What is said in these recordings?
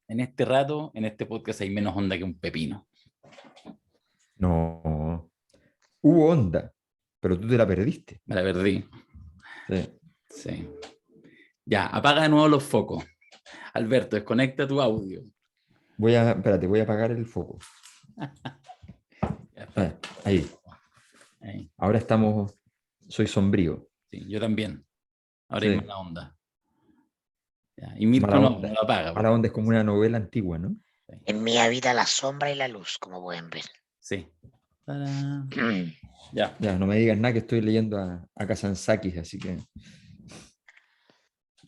En este rato, en este podcast hay menos onda que un pepino. No, hubo onda, pero tú te la perdiste. Me la perdí. Sí. Sí. Ya, apaga de nuevo los focos. Alberto, desconecta tu audio. Espérate, voy a apagar el foco. Ya está. Ah, ahí, Ahí. ahora soy sombrío. Sí, yo también. Ahora hay Sí, mala onda. Ya. Y Mirko mala no onda. lo apaga. Mala onda es como una novela antigua, ¿no? Sí. En mí habita la sombra y la luz, como pueden ver. Sí. ¡Tarán! Ya. Ya, no me digas nada que estoy leyendo a Kazantzakis, así que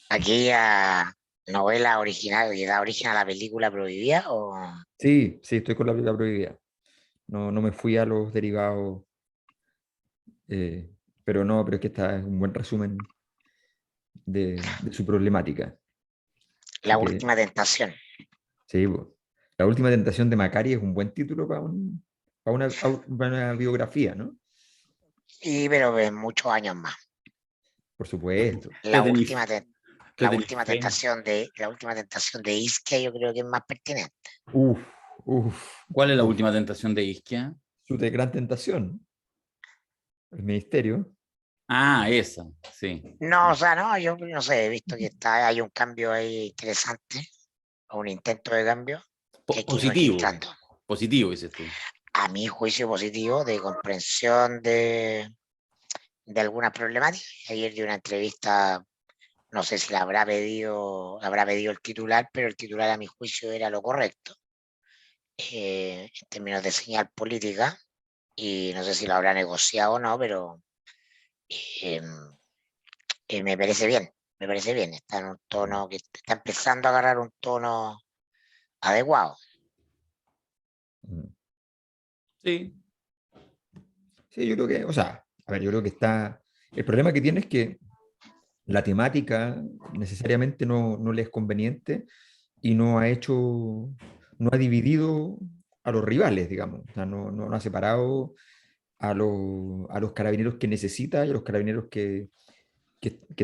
Aquella novela original que da origen a la película Prohibida, o sí, estoy con la Biblia prohibida. No me fui a los derivados, eh, pero es que esta es un buen resumen de su problemática. La Así que, Última Tentación. sí, po. La última tentación de Macari es un buen título para una biografía, ¿no? Y pero en muchos años más. Por supuesto. La última, ¿Le la tenéis última fe? tentación de Isquia, yo creo que es más pertinente. Uf, uf, ¿Cuál es la uf. última tentación de Isquia? Gran tentación, el ministerio. Ah, esa. Sí. No, o sea, no, yo no sé, he visto que hay un cambio ahí interesante, o un intento de cambio que hay que ir Positivo. registrando. Positivo, dices tú. A mi juicio positivo de comprensión de algunas problemáticas. Ayer di una entrevista, no sé si habrá pedido el titular, pero el titular a mi juicio era lo correcto, en términos de señal política, y no sé si lo habrá negociado o no, pero eh, me parece bien, está en un tono que está empezando a agarrar un tono adecuado. Mm. Sí. Sí, yo creo que, o sea, a ver, yo creo que está. El problema que tiene es que la temática necesariamente no le es conveniente y no ha dividido a los rivales, digamos. O sea, no ha separado a los carabineros que necesita y a los carabineros que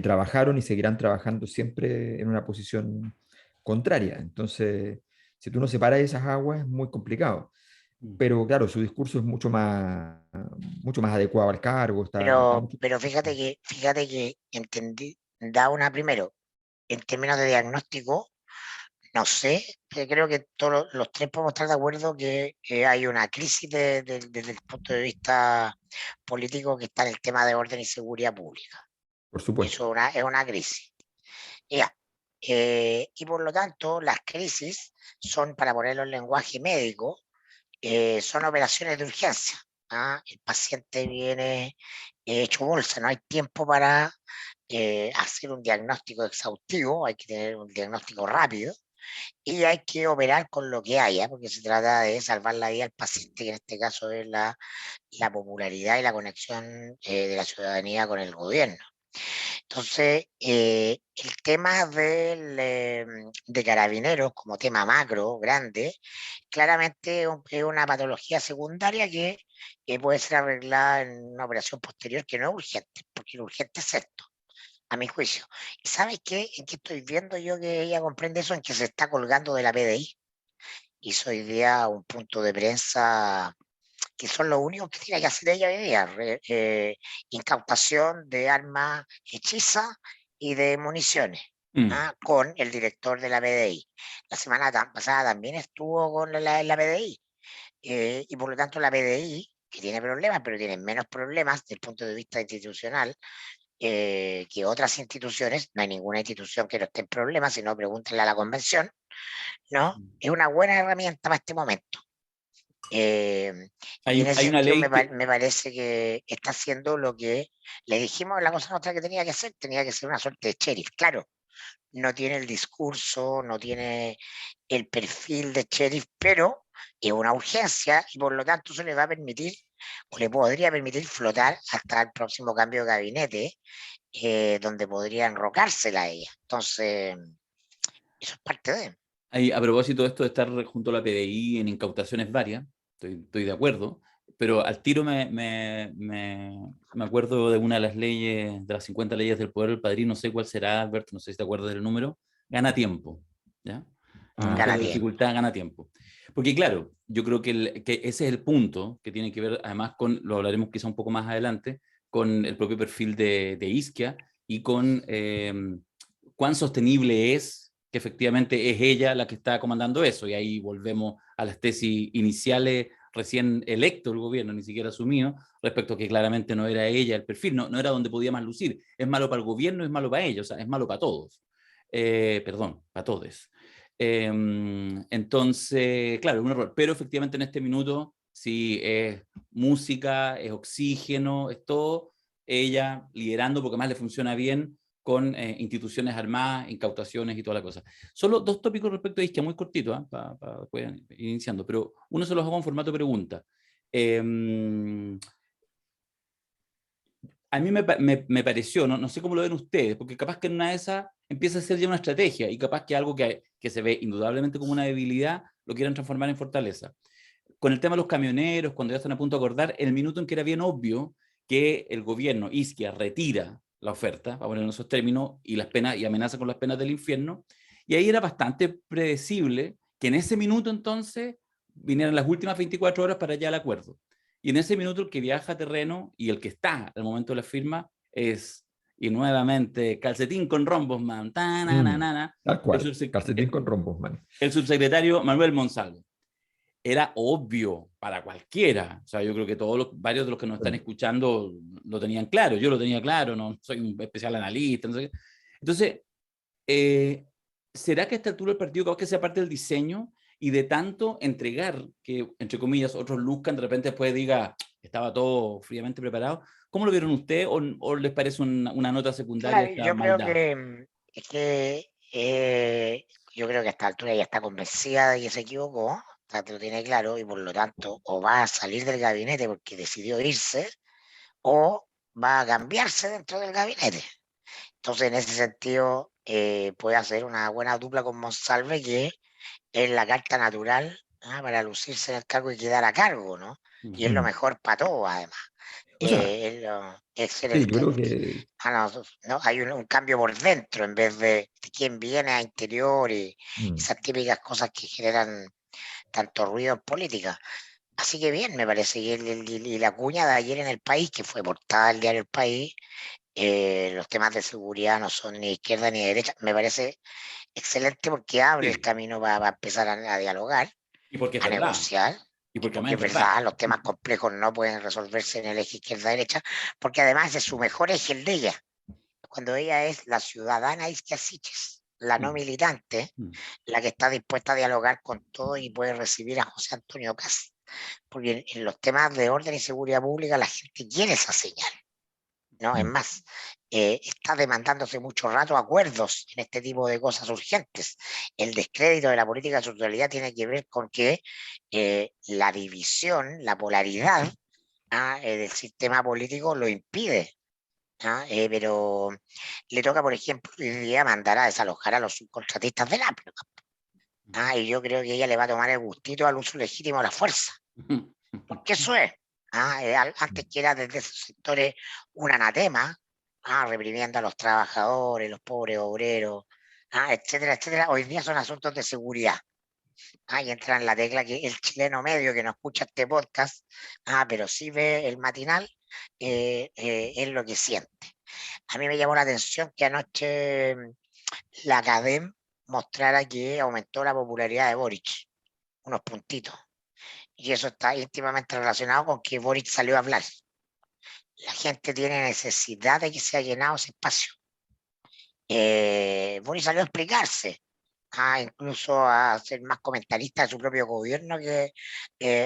trabajaron y seguirán trabajando siempre en una posición contraria. Entonces, si tú no separas esas aguas, es muy complicado. Pero claro, su discurso es mucho más adecuado al cargo, está mucho. Pero fíjate que entendí, da una primero, en términos de diagnóstico. No sé, creo que todos los tres podemos estar de acuerdo que hay una crisis desde el punto de vista político que está en el tema de orden y seguridad pública. Por supuesto. Eso es una crisis. Ya. Y por lo tanto, las crisis son, para ponerlo en lenguaje médico, son operaciones de urgencia. ¿Ah? El paciente viene hecho bolsa, no hay tiempo para hacer un diagnóstico exhaustivo, hay que tener un diagnóstico rápido y hay que operar con lo que haya, porque se trata de salvar la vida al paciente, que en este caso es la popularidad y la conexión de la ciudadanía con el gobierno. Entonces, el tema de carabineros como tema macro, grande, claramente es una patología secundaria que puede ser arreglada en una operación posterior que no es urgente, porque lo urgente es esto, a mi juicio. ¿Y sabes qué? ¿En qué estoy viendo yo que ella comprende eso? En que se está colgando de la PDI. Hizo hoy día un punto de prensa que son los únicos que tiene que hacer ella hoy día. Incautación de armas hechizas y de municiones. Mm. ¿Ah? Con el director de la PDI. La semana pasada también estuvo con la PDI. Y por lo tanto la PDI, que tiene problemas, pero tiene menos problemas desde el punto de vista institucional, que otras instituciones, no hay ninguna institución que no esté en problemas, sino pregúntenle a la convención, ¿no? Es una buena herramienta para este momento. Y en ese Hay una sentido ley que... me parece que está haciendo lo que le dijimos la cosa nuestra que tenía que ser una suerte de sheriff, claro, no tiene el discurso, no tiene el perfil de sheriff, pero es una urgencia y por lo tanto eso le va a permitir o le podría permitir flotar hasta el próximo cambio de gabinete, donde podría enrocársela a ella. Entonces, eso es parte de... A propósito de esto de estar junto a la PDI en incautaciones varias, estoy de acuerdo, pero al tiro me acuerdo de una de las leyes, de las 50 leyes del poder del padrino, no sé cuál será, Alberto, no sé si te acuerdas del número, gana tiempo, ¿ya? Gana la tiempo. dificultad gana tiempo. Porque claro, yo creo que ese es el punto que tiene que ver, además con, lo hablaremos quizá un poco más adelante, con el propio perfil de Isquia y con cuán sostenible es que efectivamente es ella la que está comandando eso. Y ahí volvemos a las tesis iniciales, recién electo el gobierno, ni siquiera asumido, respecto a que claramente no era ella el perfil, no era donde podía más lucir. Es malo para el gobierno, es malo para ella, o sea, es malo para todos. Perdón, para todos. Entonces, claro, un error. Pero efectivamente en este minuto, sí, es música, es oxígeno, es todo ella liderando porque más le funciona bien con instituciones armadas, incautaciones y toda la cosa. Solo dos tópicos respecto a Isquia, muy cortito, ¿eh? para ir iniciando, pero uno se los hago en formato pregunta. A mí me pareció, no sé cómo lo ven ustedes, porque capaz que en una de esas empieza a ser ya una estrategia y capaz que algo que se ve indudablemente como una debilidad lo quieran transformar en fortaleza. Con el tema de los camioneros, cuando ya están a punto de acordar, el minuto en que era bien obvio que el gobierno, Isquia, retira la oferta, vamos a poner en esos términos, y las penas, y amenaza con las penas del infierno, y ahí era bastante predecible que en ese minuto entonces vinieran las últimas 24 horas para ya el acuerdo. Y en ese minuto el que viaja a terreno y el que está al momento de la firma es, y nuevamente, calcetín con rombos, man, Tal cual, calcetín con rombos, man. el subsecretario Manuel Monsalvo. Era obvio para cualquiera. O sea, yo creo que varios de los que nos están escuchando lo tenían claro. Yo lo tenía claro, no soy un especial analista. No sé qué. Entonces, ¿será que a esta altura el partido capaz que sea parte del diseño y de tanto entregar que, entre comillas, otros luzcan, de repente después diga, estaba todo fríamente preparado? ¿Cómo lo vieron ustedes o les parece una nota secundaria Claro, esta yo creo maldad? que es que yo creo que a esta altura ya está convencida de que se equivocó, o sea, te lo tiene claro, y por lo tanto o va a salir del gabinete porque decidió irse, o va a cambiarse dentro del gabinete. Entonces, en ese sentido, puede hacer una buena dupla con Monsalve, que es la carta natural, para lucirse en el cargo y quedar a cargo, ¿no? Y es lo mejor para todos, además. O sea, Es ser sí, yo creo que no, hay un cambio por dentro en vez de quién viene a interior y esas típicas cosas que generan tanto ruido en política. Así que bien, me parece. Y la cuña de ayer en El País, que fue portada del diario El País, los temas de seguridad no son ni izquierda ni derecha, me parece excelente porque abre el Sí, camino para empezar a dialogar, y porque es a verdad, negociar, y y porque además porque es es verdad. verdad, los temas complejos no pueden resolverse en el eje izquierda-derecha, porque además es su mejor eje el de ella, cuando ella es la ciudadana Isquiasiches, la no militante, la que está dispuesta a dialogar con todo y puede recibir a José Antonio Cast, porque en los temas de orden y seguridad pública la gente quiere esa señal, ¿no? Es más, está demandándose mucho rato acuerdos en este tipo de cosas urgentes. El descrédito de la política de su realidad tiene que ver con que la división, la polaridad del sistema político lo impide. Pero le toca, por ejemplo, hoy día mandar a desalojar a los subcontratistas del AMLO. Y yo creo que ella le va a tomar el gustito al uso legítimo de la fuerza. Porque eso es. Antes que era desde esos sectores un anatema, reprimiendo a los trabajadores, los pobres obreros, etcétera, etcétera. Hoy día son asuntos de seguridad. Y entra en la tecla que el chileno medio que no escucha este podcast, pero sí ve el matinal, es lo que siente. A mí me llamó la atención que anoche la Academ mostrara que aumentó la popularidad de Boric, unos puntitos. Y eso está íntimamente relacionado con que Boric salió a hablar. La gente tiene necesidad de que se haya llenado ese espacio. Boric salió a explicarse, incluso a ser más comentarista de su propio gobierno que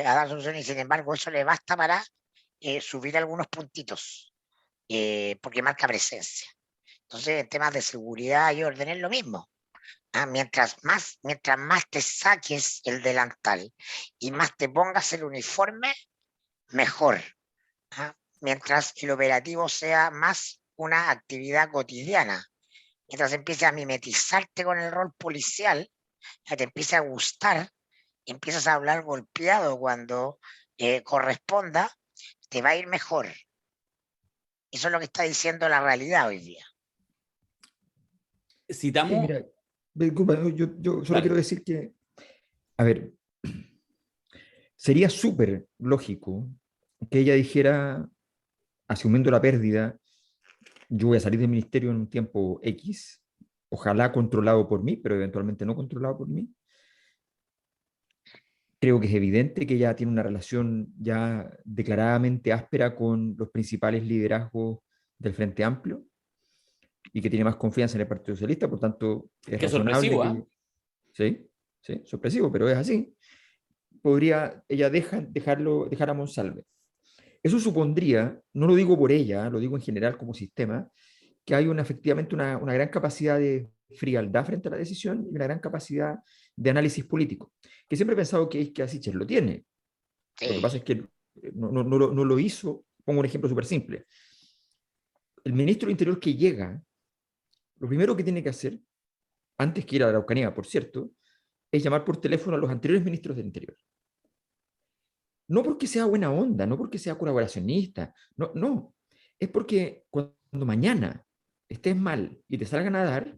a dar soluciones, y sin embargo eso le basta para subir algunos puntitos, porque marca presencia. Entonces, en temas de seguridad y orden es lo mismo. Mientras más te saques el delantal y más te pongas el uniforme, mejor. Mientras el operativo sea más una actividad cotidiana, mientras empieces a mimetizarte con el rol policial, te empieza a gustar, empiezas a hablar golpeado cuando corresponda, te va a ir mejor. Eso es lo que está diciendo la realidad hoy día. sí, Citamos, mira, Disculpa, yo solo Dale. quiero decir que, a ver, sería súper lógico que ella dijera, asumiendo la pérdida, yo voy a salir del ministerio en un tiempo X, ojalá controlado por mí, pero eventualmente no controlado por mí. Creo que es evidente que ella tiene una relación ya declaradamente áspera con los principales liderazgos del Frente Amplio y que tiene más confianza en el Partido Socialista, por tanto, es Qué razonable sorpresivo, que, ¿ah? sí, sí, sorpresivo, pero es así. Podría ella dejar a Monsalve. Eso supondría, no lo digo por ella, lo digo en general como sistema, que hay efectivamente una gran capacidad de frialdad frente a la decisión y una gran capacidad de análisis político, que siempre he pensado que Sichel lo tiene. Lo que pasa Sí, es que no lo hizo. Pongo un ejemplo súper simple. El ministro del Interior que llega, lo primero que tiene que hacer, antes que ir a la Araucanía, por cierto, es llamar por teléfono a los anteriores ministros del Interior. No porque sea buena onda, no porque sea colaboracionista, no, no. Es porque cuando mañana estés mal y te salgan a dar,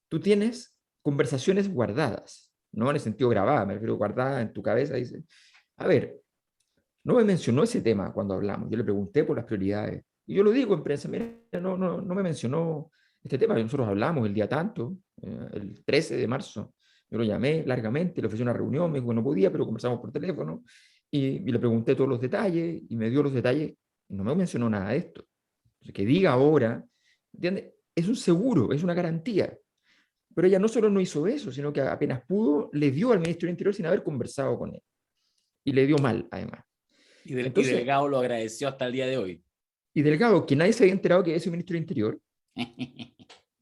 tú tienes conversaciones guardadas, no en el sentido grabada, me refiero guardada en tu cabeza. Dice, a ver, no me mencionó ese tema cuando hablamos, yo le pregunté por las prioridades, y yo lo digo en prensa, mira, no me mencionó este tema, nosotros hablamos el día tanto, el 13 de marzo, yo lo llamé largamente, le ofrecí una reunión, me dijo que no podía, pero conversamos por teléfono, y le pregunté todos los detalles, y me dio los detalles, y no me mencionó nada de esto. Entonces, que diga ahora, ¿entiendes? Es un seguro, es una garantía. Pero ella no solo no hizo eso, sino que apenas pudo, le dio al ministro del Interior sin haber conversado con él. Y le dio mal, además. Y Entonces, Delgado lo agradeció hasta el día de hoy. y Delgado, que nadie se había enterado que es el ministro del Interior,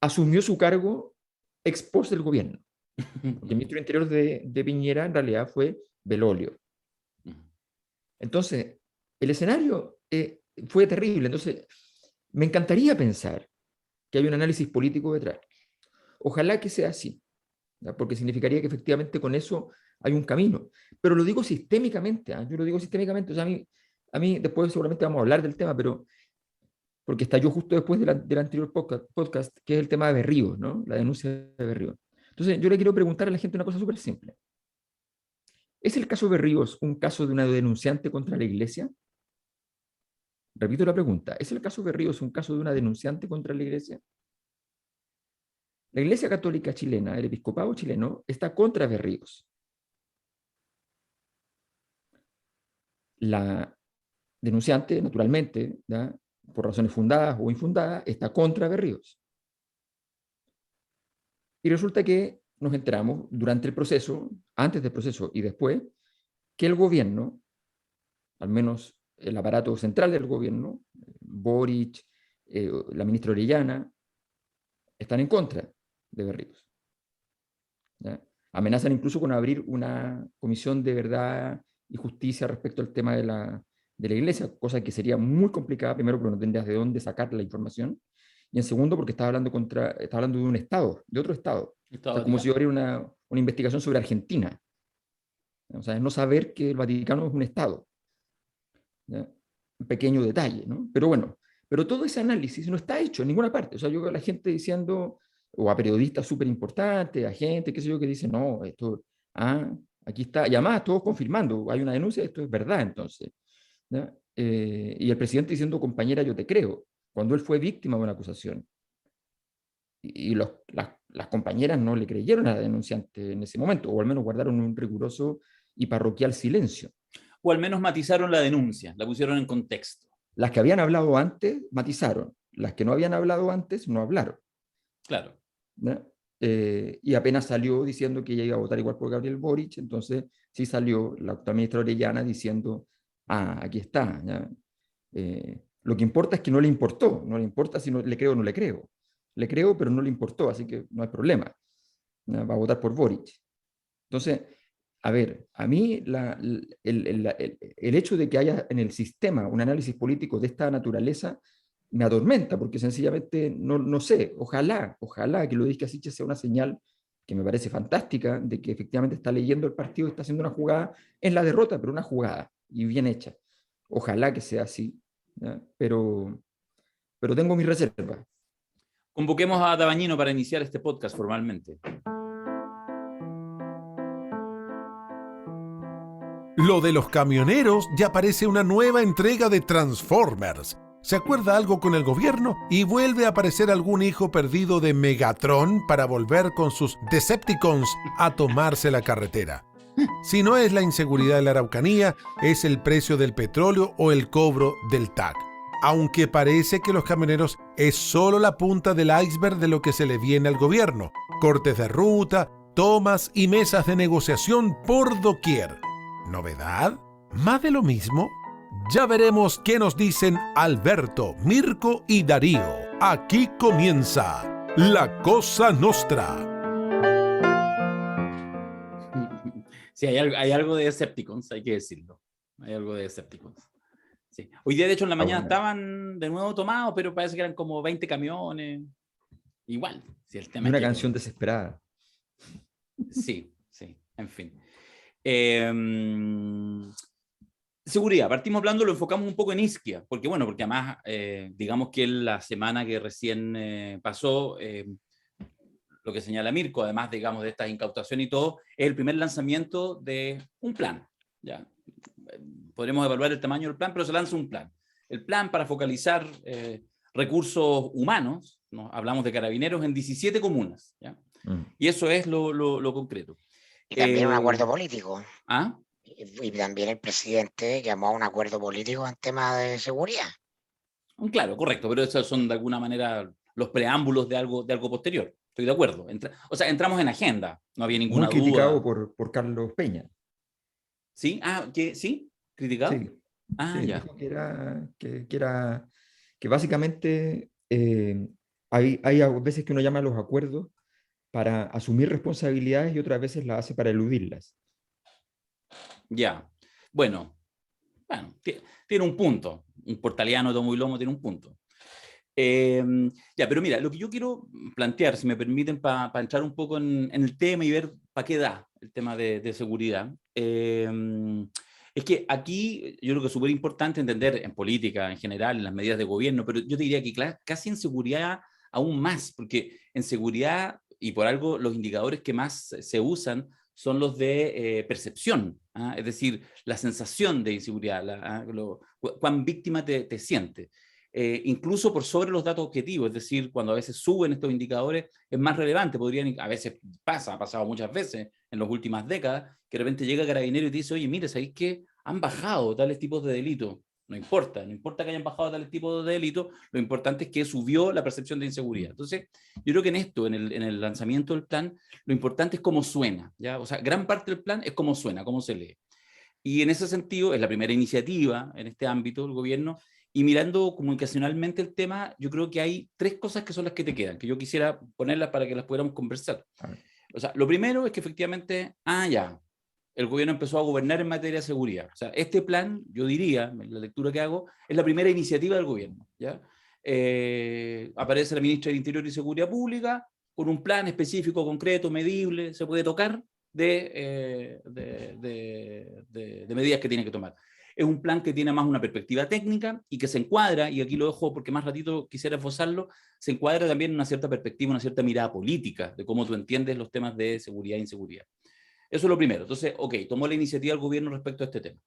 asumió su cargo ex post del gobierno. Porque el ministro del Interior de Piñera en realidad fue Belolio. Entonces, el escenario fue terrible. Entonces, me encantaría pensar que hay un análisis político detrás. Ojalá que sea así, ¿ya? Porque significaría que efectivamente con eso hay un camino. Pero lo digo sistémicamente, ¿eh? Yo lo digo sistémicamente. O sea, a mí después seguramente vamos a hablar del tema, pero porque estalló justo después del anterior podcast, que es el tema de Berríos, ¿no? La denuncia de Berríos. Entonces, yo le quiero preguntar a la gente una cosa súper simple. ¿Es el caso Berríos un caso de una denunciante contra la iglesia? Repito la pregunta. ¿Es el caso Berríos un caso de una denunciante contra la iglesia? La Iglesia Católica chilena, el episcopado chileno, está contra Berríos. La denunciante, naturalmente, ¿ya? Por razones fundadas o infundadas, está contra Berríos. Y resulta que nos enteramos durante el proceso, antes del proceso y después, que el gobierno, al menos el aparato central del gobierno, Boric, la ministra Orellana, están en contra de Berríos. ¿Ya? Amenazan incluso con abrir una comisión de verdad y justicia respecto al tema de la iglesia, cosa que sería muy complicada, primero porque no tendrías de dónde sacar la información, y en segundo porque está hablando de un Estado, de otro Estado. O Estado sea, como si yo Vaticano. abriera una investigación sobre Argentina. O sea, es no saber que el Vaticano es un Estado. ¿Ya? Un pequeño detalle, ¿no? Pero bueno, pero todo ese análisis no está hecho en ninguna parte. O sea, yo veo a la gente diciendo, o a periodistas súper importantes, a gente, qué sé yo, que dice, no, esto, aquí está, y además todos confirmando, hay una denuncia, esto es verdad, entonces. ¿Ya? Y el presidente diciendo, compañera, yo te creo, cuando él fue víctima de una acusación. Y las compañeras no le creyeron a la denunciante en ese momento, o al menos guardaron un riguroso y parroquial silencio. O al menos matizaron la denuncia, la pusieron en contexto. Las que habían hablado antes matizaron, las que no habían hablado antes no hablaron. Claro. ¿No? Y apenas salió diciendo que ella iba a votar igual por Gabriel Boric, entonces sí salió la actual ministra Orellana diciendo, aquí está. ¿Ya? Lo que importa es que no le importó, no le importa si no, le creo o no le creo. Le creo, pero no le importó, así que no hay problema. ¿Ya? Va a votar por Boric. Entonces, a ver, a mí el hecho de que haya en el sistema un análisis político de esta naturaleza me atormenta, porque sencillamente no sé, ojalá que lo diga así sea una señal que me parece fantástica de que efectivamente está leyendo el partido, está haciendo una jugada en la derrota, pero una jugada y bien hecha. Ojalá que sea así, ¿ya? Pero tengo mis reservas. Convoquemos a Dabañino para iniciar este podcast formalmente. Lo de los camioneros ya parece una nueva entrega de Transformers. Se acuerda algo con el gobierno y vuelve a aparecer algún hijo perdido de Megatron para volver con sus Decepticons a tomarse la carretera. Si no es la inseguridad de la Araucanía, es el precio del petróleo o el cobro del TAC. Aunque parece que los camioneros es solo la punta del iceberg de lo que se le viene al gobierno. Cortes de ruta, tomas y mesas de negociación por doquier. ¿Novedad? ¿Más de lo mismo? Ya veremos qué nos dicen Alberto, Mirko y Darío. Aquí comienza La Cosa Nostra. Sí, hay algo de Decepticons, hay que decirlo. Hay algo de Decepticons. Sí. Hoy día, de hecho, en la mañana estaban de nuevo tomados, pero parece que eran como 20 camiones. Igual. Si el tema Una es que, canción desesperada. Sí, en fin. Seguridad, partimos hablando, lo enfocamos un poco en Ischia, porque además, digamos que la semana que recién pasó, lo que señala Mirko, además, digamos, de estas incautaciones y todo, es el primer lanzamiento de un plan, ¿ya? Podremos evaluar el tamaño del plan, pero se lanza un plan. El plan para focalizar recursos humanos, ¿no? Hablamos de carabineros en 17 comunas, ¿ya? Y eso es lo concreto. Y también un acuerdo político. ¿Ah? Y también el presidente llamó a un acuerdo político en tema de seguridad. Claro, correcto, pero esos son de alguna manera los preámbulos de algo posterior. Estoy de acuerdo. Entramos en agenda, no había ninguna Muy criticado duda. por Carlos Peña. ¿Sí? ¿Sí? ¿Criticado? Sí, Sí, ya. dijo que básicamente hay a veces que uno llama a los acuerdos para asumir responsabilidades y otras veces las hace para eludirlas. Ya. Bueno, tiene un punto. Un portaliano tomo y lomo tiene un punto. Pero mira, lo que yo quiero plantear, si me permiten, para entrar un poco en el tema y ver para qué da el tema de seguridad, es que aquí yo creo que es súper importante entender en política en general, en las medidas de gobierno, pero yo te diría que casi en seguridad aún más, porque en seguridad, y por algo los indicadores que más se usan son los de percepción, ¿ah? Es decir, la sensación de inseguridad, cuán víctima te sientes. Incluso por sobre los datos objetivos, es decir, cuando a veces suben estos indicadores, es más relevante, a veces ha pasado muchas veces en las últimas décadas, que de repente llega Carabinero y te dice, oye, mire, ¿sabéis que han bajado tales tipos de delitos? No importa que hayan bajado tales tipos de delitos, lo importante es que subió la percepción de inseguridad. Entonces, yo creo que en el lanzamiento del plan, lo importante es cómo suena, ¿ya? O sea, gran parte del plan es cómo suena, cómo se lee. Y en ese sentido, es la primera iniciativa en este ámbito del gobierno. Y mirando comunicacionalmente el tema, yo creo que hay 3 cosas que son las que te quedan, que yo quisiera ponerlas para que las pudiéramos conversar. O sea, lo primero es que efectivamente, el gobierno empezó a gobernar en materia de seguridad. O sea, este plan, yo diría, en la lectura que hago, es la primera iniciativa del gobierno, ¿ya? Aparece la ministra del Interior y Seguridad Pública con un plan específico, concreto, medible, se puede tocar de medidas que tiene que tomar. Es un plan que tiene más una perspectiva técnica y que se encuadra, y aquí lo dejo porque más ratito quisiera esbozarlo, se encuadra también en una cierta perspectiva, una cierta mirada política de cómo tú entiendes los temas de seguridad e inseguridad. Eso es lo primero. Entonces, tomó la iniciativa el gobierno respecto a este tema.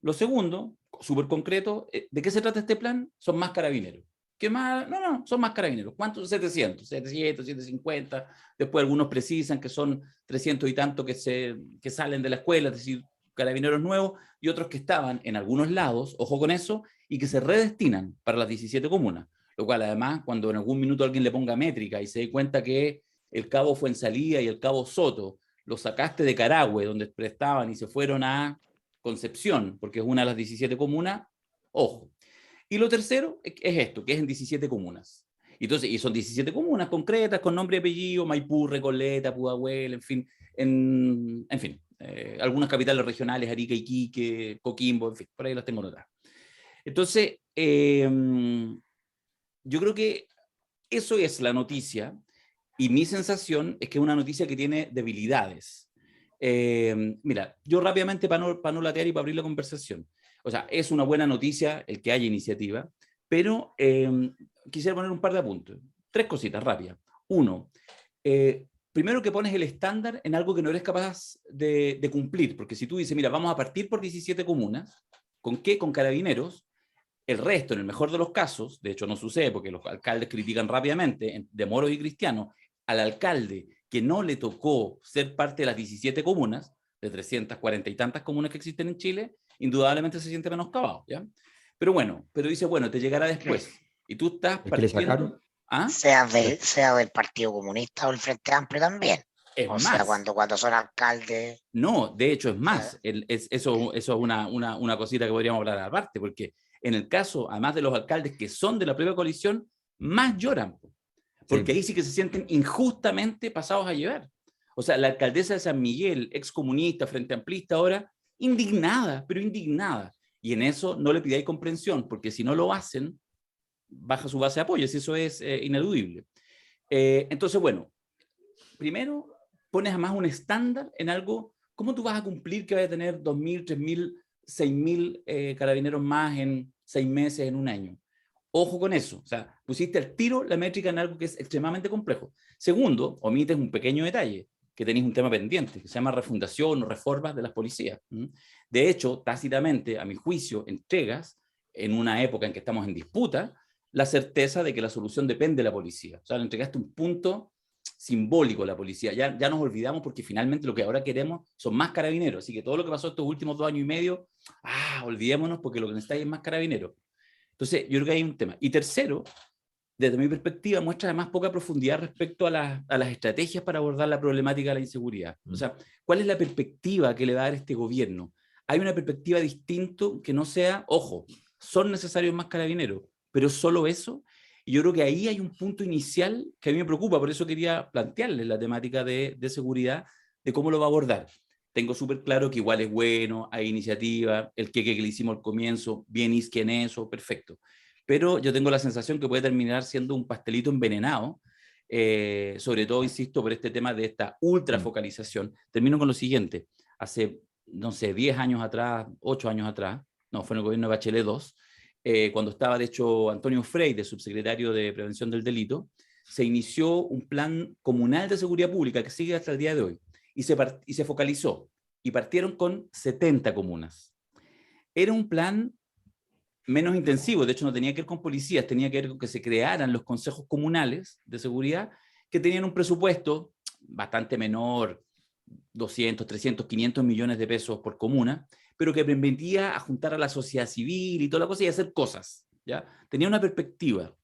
Lo segundo, súper concreto, ¿de qué se trata este plan? Son más carabineros. ¿Qué más? No, son más carabineros. ¿Cuántos? 700, 750. Después algunos precisan que son 300 y tanto que salen de la escuela, es decir, carabineros nuevos, y otros que estaban en algunos lados, ojo con eso, y que se redestinan para las 17 comunas. Lo cual además, cuando en algún minuto alguien le ponga métrica y se dé cuenta que el cabo Fuensalía y el cabo Soto los sacaste de Carahue, donde prestaban, y se fueron a Concepción, porque es una de las 17 comunas, ojo. Y lo tercero es esto, que es en 17 comunas. Entonces, y son 17 comunas concretas, con nombre y apellido, Maipú, Recoleta, Pudahuel, en fin, algunas capitales regionales, Arica, Iquique, Coquimbo, en fin, por ahí las tengo notadas. Entonces, yo creo que eso es la noticia, y mi sensación es que es una noticia que tiene debilidades. Mira, yo rápidamente, para no latear y para abrir la conversación, o sea, es una buena noticia el que haya iniciativa, pero quisiera poner un par de apuntes. Tres cositas rápidas. Uno, primero que pones el estándar en algo que no eres capaz de cumplir, porque si tú dices, mira, vamos a partir por 17 comunas, ¿con qué? Con Carabineros. El resto, en el mejor de los casos, de hecho no sucede porque los alcaldes critican rápidamente, de moros y cristianos, al alcalde que no le tocó ser parte de las 17 comunas, de 340 y tantas comunas que existen en Chile, indudablemente se siente menoscabado, ¿ya? Pero bueno, pero dice, bueno, te llegará después. Y tú estás Es que le partiendo... sacaron, ¿Ah? Sea del Partido Comunista o el Frente Amplio también. Es O más, sea, cuando son alcaldes. no, de hecho es o más, sea, eso es una cosita que podríamos hablar aparte, porque en el caso, además de los alcaldes que son de la propia coalición, más lloran, porque sí, ahí sí que se sienten injustamente pasados a llevar. O sea, la alcaldesa de San Miguel, excomunista, frente amplista ahora, indignada, pero indignada. Y en eso no le pidáis comprensión, porque si no lo hacen, baja su base de apoyo, si eso es ineludible. Entonces, bueno, primero pones además un estándar en algo, ¿cómo tú vas a cumplir que vaya a tener 2.000, 3.000, 6.000 carabineros más en 6 meses, en un año? Ojo con eso, o sea, pusiste al tiro la métrica en algo que es extremadamente complejo. Segundo, omites un pequeño detalle, que tenéis un tema pendiente, que se llama refundación o reformas de las policías. De hecho, tácitamente, a mi juicio, entregas, en una época en que estamos en disputa, la certeza de que la solución depende de la policía. O sea, le entregaste un punto simbólico a la policía. Ya nos olvidamos porque finalmente lo que ahora queremos son más carabineros. Así que todo lo que pasó estos últimos 2 años y medio, olvidémonos porque lo que necesitáis es más carabineros. Entonces, yo creo que hay un tema. Y tercero, desde mi perspectiva, muestra además poca profundidad respecto a las estrategias para abordar la problemática de la inseguridad. O sea, ¿cuál es la perspectiva que le va a dar este gobierno? Hay una perspectiva distinta que no sea, ojo, son necesarios más carabineros, pero solo eso. Y yo creo que ahí hay un punto inicial que a mí me preocupa, por eso quería plantearles la temática de seguridad, de cómo lo va a abordar. Tengo súper claro que igual es bueno, hay iniciativa, el que le hicimos al comienzo, bien isque en eso, perfecto. Pero yo tengo la sensación que puede terminar siendo un pastelito envenenado, sobre todo, insisto, por este tema de esta ultra focalización. Termino con lo siguiente. Hace, no sé, 10 años atrás, 8 años atrás, no, fue en el gobierno de Bachelet 2, cuando estaba, de hecho, Antonio Freire, subsecretario de Prevención del Delito, se inició un plan comunal de seguridad pública que sigue hasta el día de hoy y se focalizó y partieron con 70 comunas. Era un plan menos intensivo, de hecho no tenía que ver con policías, tenía que ver con que se crearan los consejos comunales de seguridad que tenían un presupuesto bastante menor, 200, 300, 500 millones de pesos por comuna, pero que permitía a juntar a la sociedad civil y toda la cosa y hacer cosas, ¿ya? Tenía una perspectiva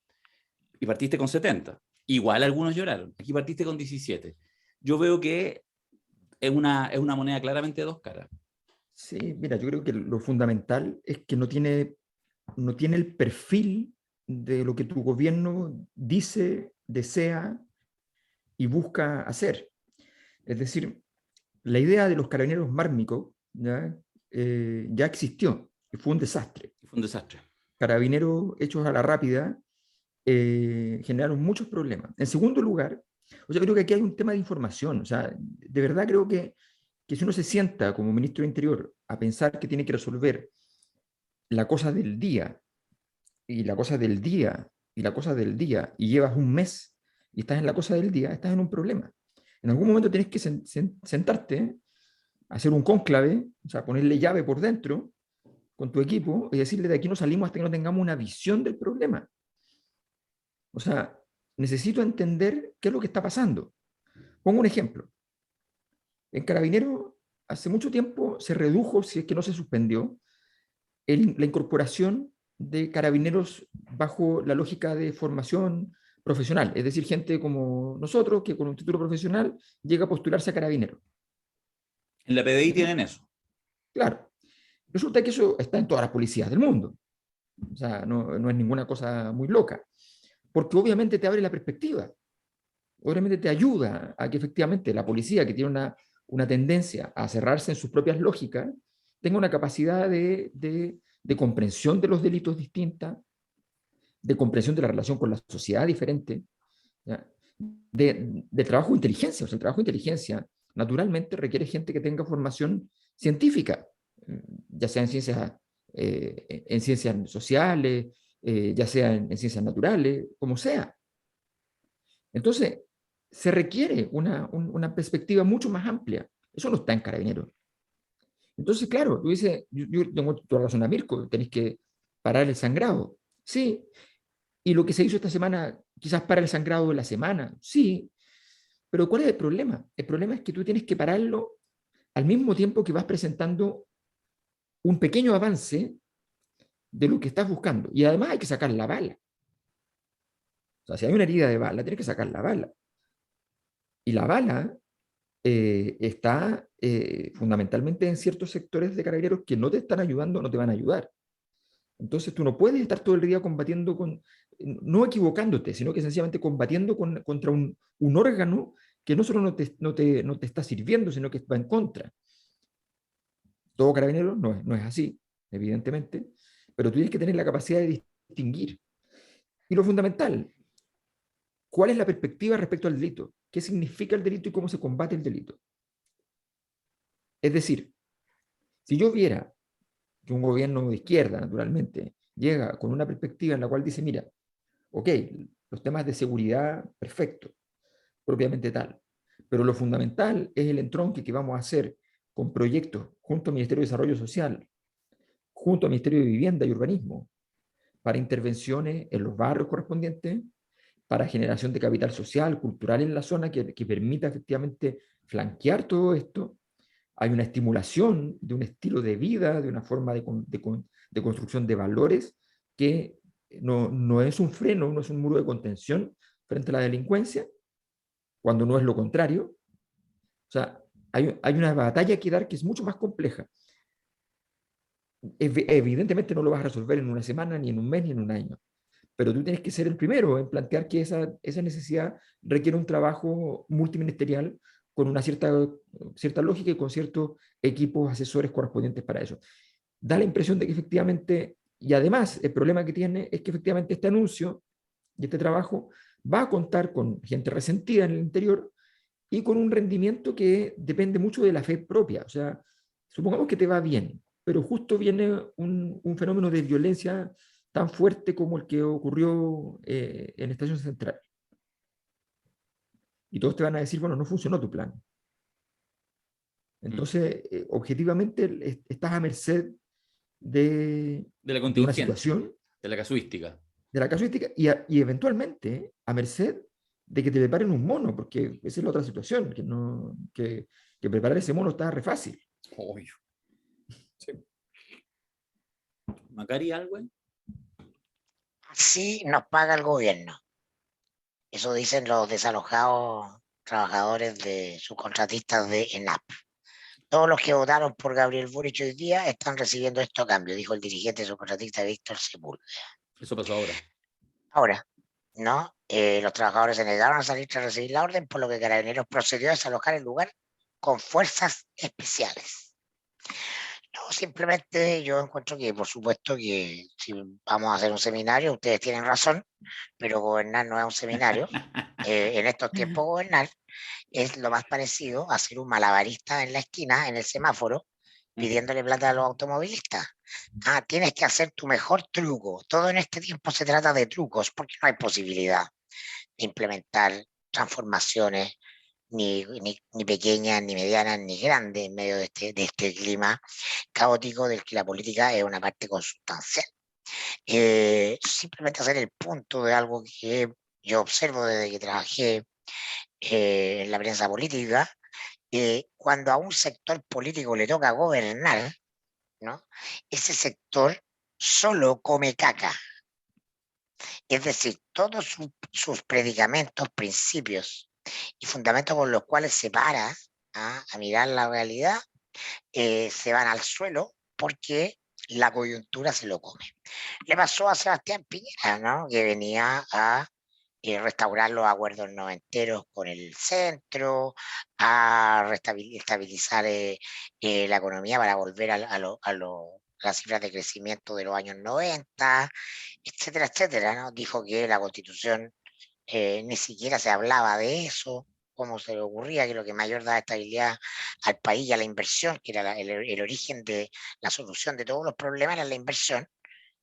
y partiste con 70. Igual algunos lloraron, aquí partiste con 17. Yo veo que es una moneda claramente de dos caras. sí, mira, yo creo que lo fundamental es que no tiene el perfil de lo que tu gobierno dice, desea y busca hacer. Es decir, la idea de los carabineros mármicos ya existió y fue un desastre. Fue un desastre. Carabineros hechos a la rápida generaron muchos problemas. En segundo lugar, o sea, creo que aquí hay un tema de información. O sea, de verdad creo que si uno se sienta como ministro de Interior a pensar que tiene que resolver la cosa del día y la cosa del día y la cosa del día y llevas un mes y estás en la cosa del día, estás en un problema. En algún momento tienes que sentarte, hacer un cónclave, o sea, ponerle llave por dentro con tu equipo y decirle de aquí no salimos hasta que no tengamos una visión del problema. O sea, necesito entender qué es lo que está pasando. Pongo un ejemplo. En Carabineros, hace mucho tiempo se redujo, si es que no se suspendió, la incorporación de carabineros bajo la lógica de formación profesional, es decir, gente como nosotros que con un título profesional llega a postularse a carabinero. En la PDI tienen eso. Claro. Resulta que eso está en todas las policías del mundo. O sea, no es ninguna cosa muy loca. Porque obviamente te abre la perspectiva. Obviamente te ayuda a que efectivamente la policía, que tiene una tendencia a cerrarse en sus propias lógicas, tenga una capacidad de comprensión de los delitos distinta, de comprensión de la relación con la sociedad diferente, ¿ya? De trabajo de inteligencia. O sea, el trabajo de inteligencia naturalmente requiere gente que tenga formación científica, ya sea en ciencias sociales, ya sea en ciencias naturales, como sea. Entonces, se requiere una perspectiva mucho más amplia. Eso no está en Carabineros. Entonces, claro, tú dices, yo tengo toda la razón a Mirko, tenés que parar el sangrado. Sí. Y lo que se hizo esta semana, quizás para el sangrado de la semana. Sí. Pero ¿cuál es el problema? El problema es que tú tienes que pararlo al mismo tiempo que vas presentando un pequeño avance de lo que estás buscando. Y además hay que sacar la bala. O sea, si hay una herida de bala, tienes que sacar la bala. Y la bala está fundamentalmente en ciertos sectores de Carabineros que no te están ayudando, no te van a ayudar. Entonces tú no puedes estar todo el día combatiendo no equivocándote, sino que sencillamente combatiendo contra un órgano que no solo no te está sirviendo, sino que va en contra. Todo Carabinero no es así, evidentemente, pero tú tienes que tener la capacidad de distinguir. Y lo fundamental, ¿cuál es la perspectiva respecto al delito? ¿Qué significa el delito y cómo se combate el delito? Es decir, si yo viera que un gobierno de izquierda, naturalmente, llega con una perspectiva en la cual dice, mira, ok, los temas de seguridad, perfecto, propiamente tal, pero lo fundamental es el entronque que vamos a hacer con proyectos junto al Ministerio de Desarrollo Social, junto al Ministerio de Vivienda y Urbanismo, para intervenciones en los barrios correspondientes, para generación de capital social, cultural en la zona que permita efectivamente flanquear todo esto. Hay una estimulación de un estilo de vida, de una forma de construcción de valores que no es un freno, no es un muro de contención frente a la delincuencia, cuando no es lo contrario. O sea, hay una batalla que dar que es mucho más compleja. Evidentemente no lo vas a resolver en una semana, ni en un mes, ni en un año, pero tú tienes que ser el primero en plantear que esa necesidad requiere un trabajo multiministerial con una cierta lógica y con ciertos equipos asesores correspondientes para eso. Da la impresión de que efectivamente, y además el problema que tiene es que efectivamente este anuncio y este trabajo va a contar con gente resentida en el interior y con un rendimiento que depende mucho de la fe propia. O sea, supongamos que te va bien, pero justo viene un fenómeno de violencia tan fuerte como el que ocurrió en Estación Central. Y todos te van a decir, bueno, no funcionó tu plan. Entonces, objetivamente, estás a merced De la de una contingencia, situación, de la casuística. de la casuística, y eventualmente a merced de que te preparen un mono, porque esa es la otra situación, que preparar ese mono está re fácil. Obvio. Sí. Macari, algo. Así nos paga el gobierno. Eso dicen los desalojados trabajadores de subcontratistas de ENAP. Todos los que votaron por Gabriel Boric hoy día están recibiendo esto a cambio, dijo el dirigente subcontratista Víctor Sepúlveda. Eso pasó ahora. Ahora, ¿no? Los trabajadores se negaron a salir tras recibir la orden, por lo que Carabineros procedió a desalojar el lugar con fuerzas especiales. No, simplemente yo encuentro que, por supuesto, que si vamos a hacer un seminario, ustedes tienen razón, pero gobernar no es un seminario. En estos tiempos gobernar es lo más parecido a ser un malabarista en la esquina, en el semáforo, pidiéndole plata a los automovilistas. Tienes que hacer tu mejor truco. Todo en este tiempo se trata de trucos, porque no hay posibilidad de implementar transformaciones ni pequeñas, ni medianas, ni grandes en medio de este clima caótico del que la política es una parte consustancial. Simplemente hacer el punto de algo que yo observo desde que trabajé en la prensa política, cuando a un sector político le toca gobernar, ¿no? Ese sector solo come caca. Es decir, todos sus predicamentos, principios y fundamentos con los cuales se para a mirar la realidad, se van al suelo porque la coyuntura se lo come. Le pasó a Sebastián Piñera, ¿no? Que venía a restaurar los acuerdos noventeros con el centro, a estabilizar la economía para volver a las cifras de crecimiento de los años 90, etcétera, etcétera, ¿no? Dijo que la Constitución ni siquiera se hablaba de eso, cómo se le ocurría, que lo que mayor daba estabilidad al país y a la inversión, que era el origen de la solución de todos los problemas, era la inversión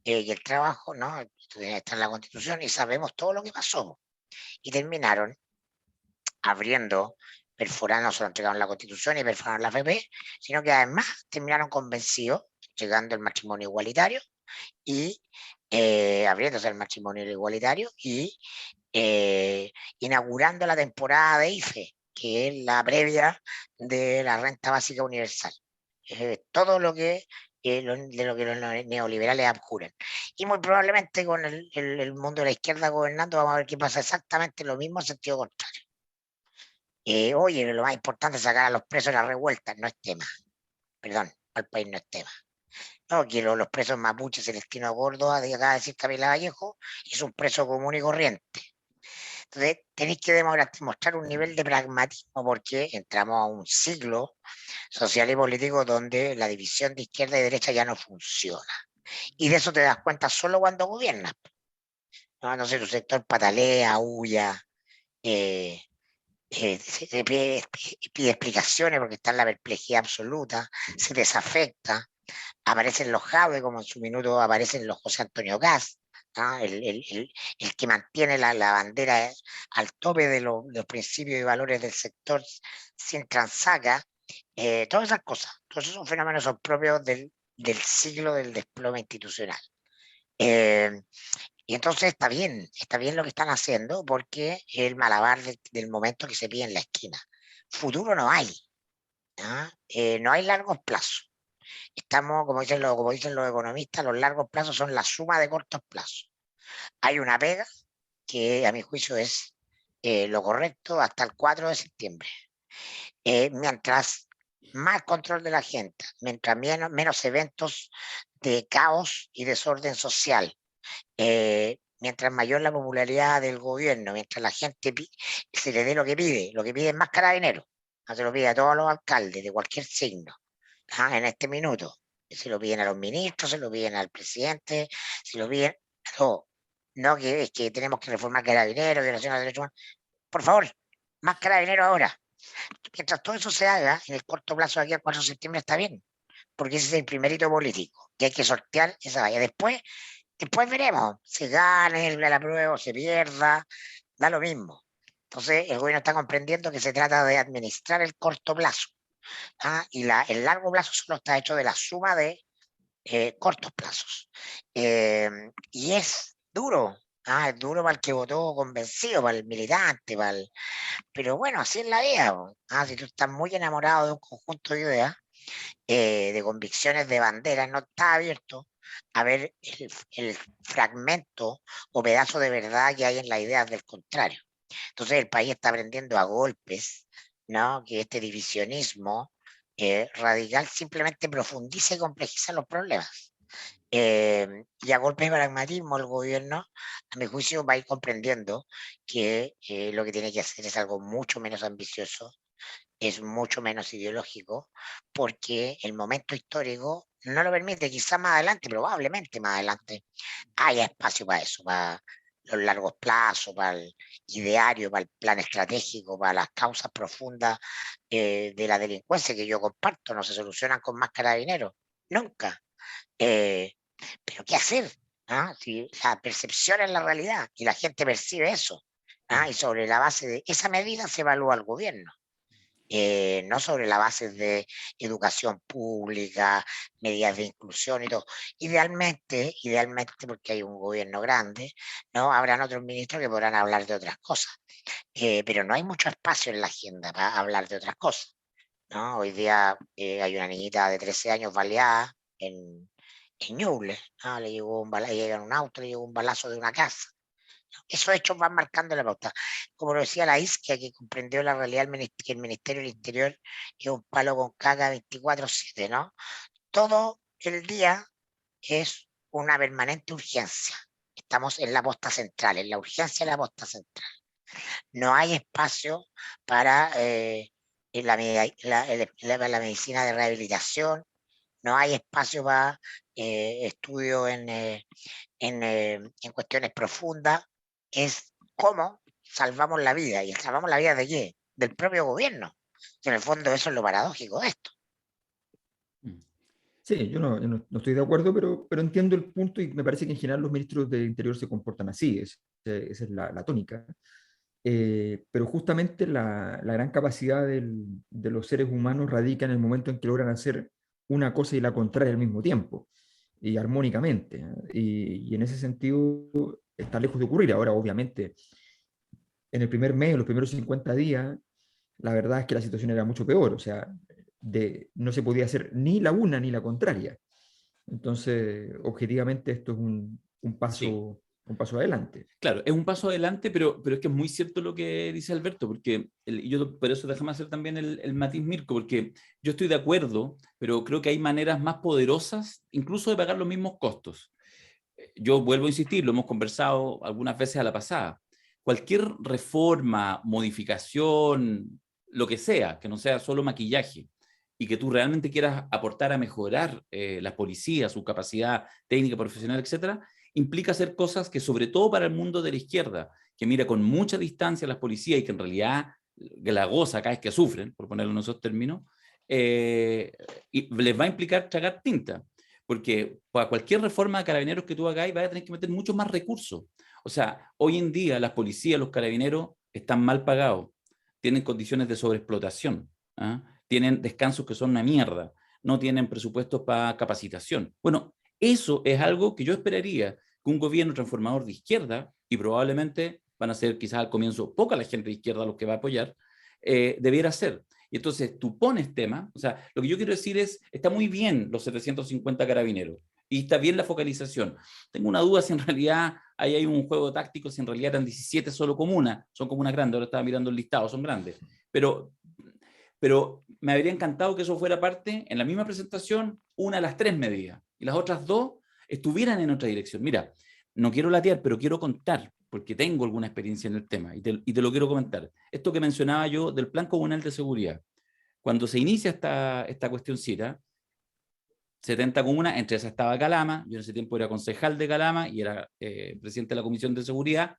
y el trabajo, ¿no? Está en la Constitución y sabemos todo lo que pasó. Y terminaron abriendo, perforando, se lo entregaron la Constitución y perforaron la AFP, sino que además terminaron convencidos, llegando el matrimonio igualitario y abriéndose el matrimonio igualitario y inaugurando la temporada de IFE, que es la previa de la renta básica universal. Todo lo que de lo que los neoliberales abjuran. Y muy probablemente con el mundo de la izquierda gobernando vamos a ver que pasa exactamente lo mismo en sentido contrario. Oye, lo más importante es sacar a los presos de la revuelta, no es tema. Perdón, al país no es tema. No, que los presos mapuches, Celestino Gordo, acaba de decir Camila Vallejo, es un preso común y corriente. Entonces, tenéis que demostrar un nivel de pragmatismo porque entramos a un siglo social y político donde la división de izquierda y derecha ya no funciona. Y de eso te das cuenta solo cuando gobiernas. No sé, tu sector patalea, huya, se pide explicaciones porque está en la perplejidad absoluta, se desafecta, aparecen los Jaude, como en su minuto aparecen los José Antonio Gas, ¿no? El que mantiene la bandera al tope de los principios y valores del sector sin transaca, todas esas cosas, todos esos fenómenos son propios del siglo del desplome institucional. Y entonces está bien lo que están haciendo porque es el malabar del momento que se pide en la esquina. Futuro no hay, ¿no? No hay largos plazos. Estamos, como dicen los economistas, los largos plazos son la suma de cortos plazos. Hay una pega que a mi juicio es lo correcto hasta el 4 de septiembre. Mientras más control de la gente, mientras menos eventos de caos y desorden social, mientras mayor la popularidad del gobierno, mientras la gente se le dé lo que pide es más Carabineros, no se lo pide a todos los alcaldes de cualquier signo, en este minuto, se lo piden a los ministros, se lo piden al presidente, se lo piden a todos, no que es que tenemos que reformar Carabineros, violación a los derechos humanos, por favor, más Carabineros ahora, mientras todo eso se haga, en el corto plazo de aquí al 4 de septiembre está bien, porque ese es el primer hito político, que hay que sortear esa valla, después veremos, se gane la prueba o se pierda, da lo mismo. Entonces, el gobierno está comprendiendo que se trata de administrar el corto plazo, y el largo plazo solo está hecho de la suma de cortos plazos. Y es duro, es duro para el que votó convencido, para el militante, pero bueno, así es la vida. Si tú estás muy enamorado de un conjunto de ideas, de convicciones de banderas, no está abierto a ver el fragmento o pedazo de verdad que hay en las ideas del contrario. Entonces el país está aprendiendo a golpes, ¿no? Que este divisionismo radical simplemente profundiza y complejiza los problemas. Y a golpes de pragmatismo el gobierno, a mi juicio, va a ir comprendiendo que lo que tiene que hacer es algo mucho menos ambicioso, es mucho menos ideológico, porque el momento histórico no lo permite, quizás más adelante, probablemente más adelante, haya espacio para eso, para los largos plazos, para el ideario, para el plan estratégico, para las causas profundas de la delincuencia que yo comparto, no se solucionan con más Carabineros, nunca. Pero ¿qué hacer? Si la percepción es la realidad y la gente percibe eso, y sobre la base de esa medida se evalúa el gobierno. No sobre la base de educación pública, medidas de inclusión y todo. Idealmente, porque hay un gobierno grande, ¿no? Habrán otros ministros que podrán hablar de otras cosas, pero no hay mucho espacio en la agenda para hablar de otras cosas, ¿no? Hoy día hay una niñita de 13 años baleada en Ñuble, ¿no? Le llegó llega en un auto, le llegó un balazo de una casa. Esos hechos van marcando la pauta. Como lo decía la Isquia, que comprendió la realidad que el Ministerio del Interior es un palo con caca 24/7, ¿no? Todo el día es una permanente urgencia. Estamos en la posta central, en la urgencia de la posta central. No hay espacio para la medicina de rehabilitación, no hay espacio para estudio en cuestiones profundas, es cómo salvamos la vida. ¿Y salvamos la vida de qué? Del propio gobierno. Y en el fondo eso es lo paradójico de esto. Sí, yo no estoy de acuerdo, pero entiendo el punto y me parece que en general los ministros del Interior se comportan así, esa es la tónica. pero justamente la gran capacidad de los seres humanos radica en el momento en que logran hacer una cosa y la contraria al mismo tiempo, y armónicamente. Y en ese sentido está lejos de ocurrir. Ahora, obviamente, en el primer mes, en los primeros 50 días, la verdad es que la situación era mucho peor. O sea, no se podía hacer ni la una ni la contraria. Entonces, objetivamente, esto es Sí. un paso adelante. Claro, es un paso adelante, pero es que es muy cierto lo que dice Alberto, porque y yo por eso déjame hacer también el matiz, Mirko, porque yo estoy de acuerdo, pero creo que hay maneras más poderosas, incluso de pagar los mismos costos. Yo vuelvo a insistir, lo hemos conversado algunas veces a la pasada. Cualquier reforma, modificación, lo que sea, que no sea solo maquillaje, y que tú realmente quieras aportar a mejorar las policías, su capacidad técnica, profesional, etcétera, implica hacer cosas que, sobre todo para el mundo de la izquierda, que mira con mucha distancia a las policías y que en realidad la goza acá es que sufren, por ponerlo en esos términos, y les va a implicar tragar tinta. Porque para cualquier reforma de carabineros que tú hagas, vas a tener que meter muchos más recursos. O sea, hoy en día las policías, los carabineros están mal pagados, tienen condiciones de sobreexplotación, ¿ah? Tienen descansos que son una mierda, no tienen presupuestos para capacitación. Bueno, eso es algo que yo esperaría que un gobierno transformador de izquierda, y probablemente van a ser quizás al comienzo poca la gente de izquierda los que va a apoyar, debiera hacer. Y entonces tú pones tema, o sea, lo que yo quiero decir es, está muy bien los 750 carabineros y está bien la focalización. Tengo una duda si en realidad ahí hay un juego táctico, si en realidad eran 17 solo comunas, son comunas grandes, ahora estaba mirando el listado, son grandes, pero me habría encantado que eso fuera parte, en la misma presentación, una de las 3 medidas, y las otras 2 estuvieran en otra dirección. Mira, no quiero latear, pero quiero contar, porque tengo alguna experiencia en el tema, y te lo quiero comentar. Esto que mencionaba yo del Plan Comunal de Seguridad. Cuando se inicia esta cuestioncita, 70 comunas, entre esas estaba Calama, yo en ese tiempo era concejal de Calama y era presidente de la Comisión de Seguridad.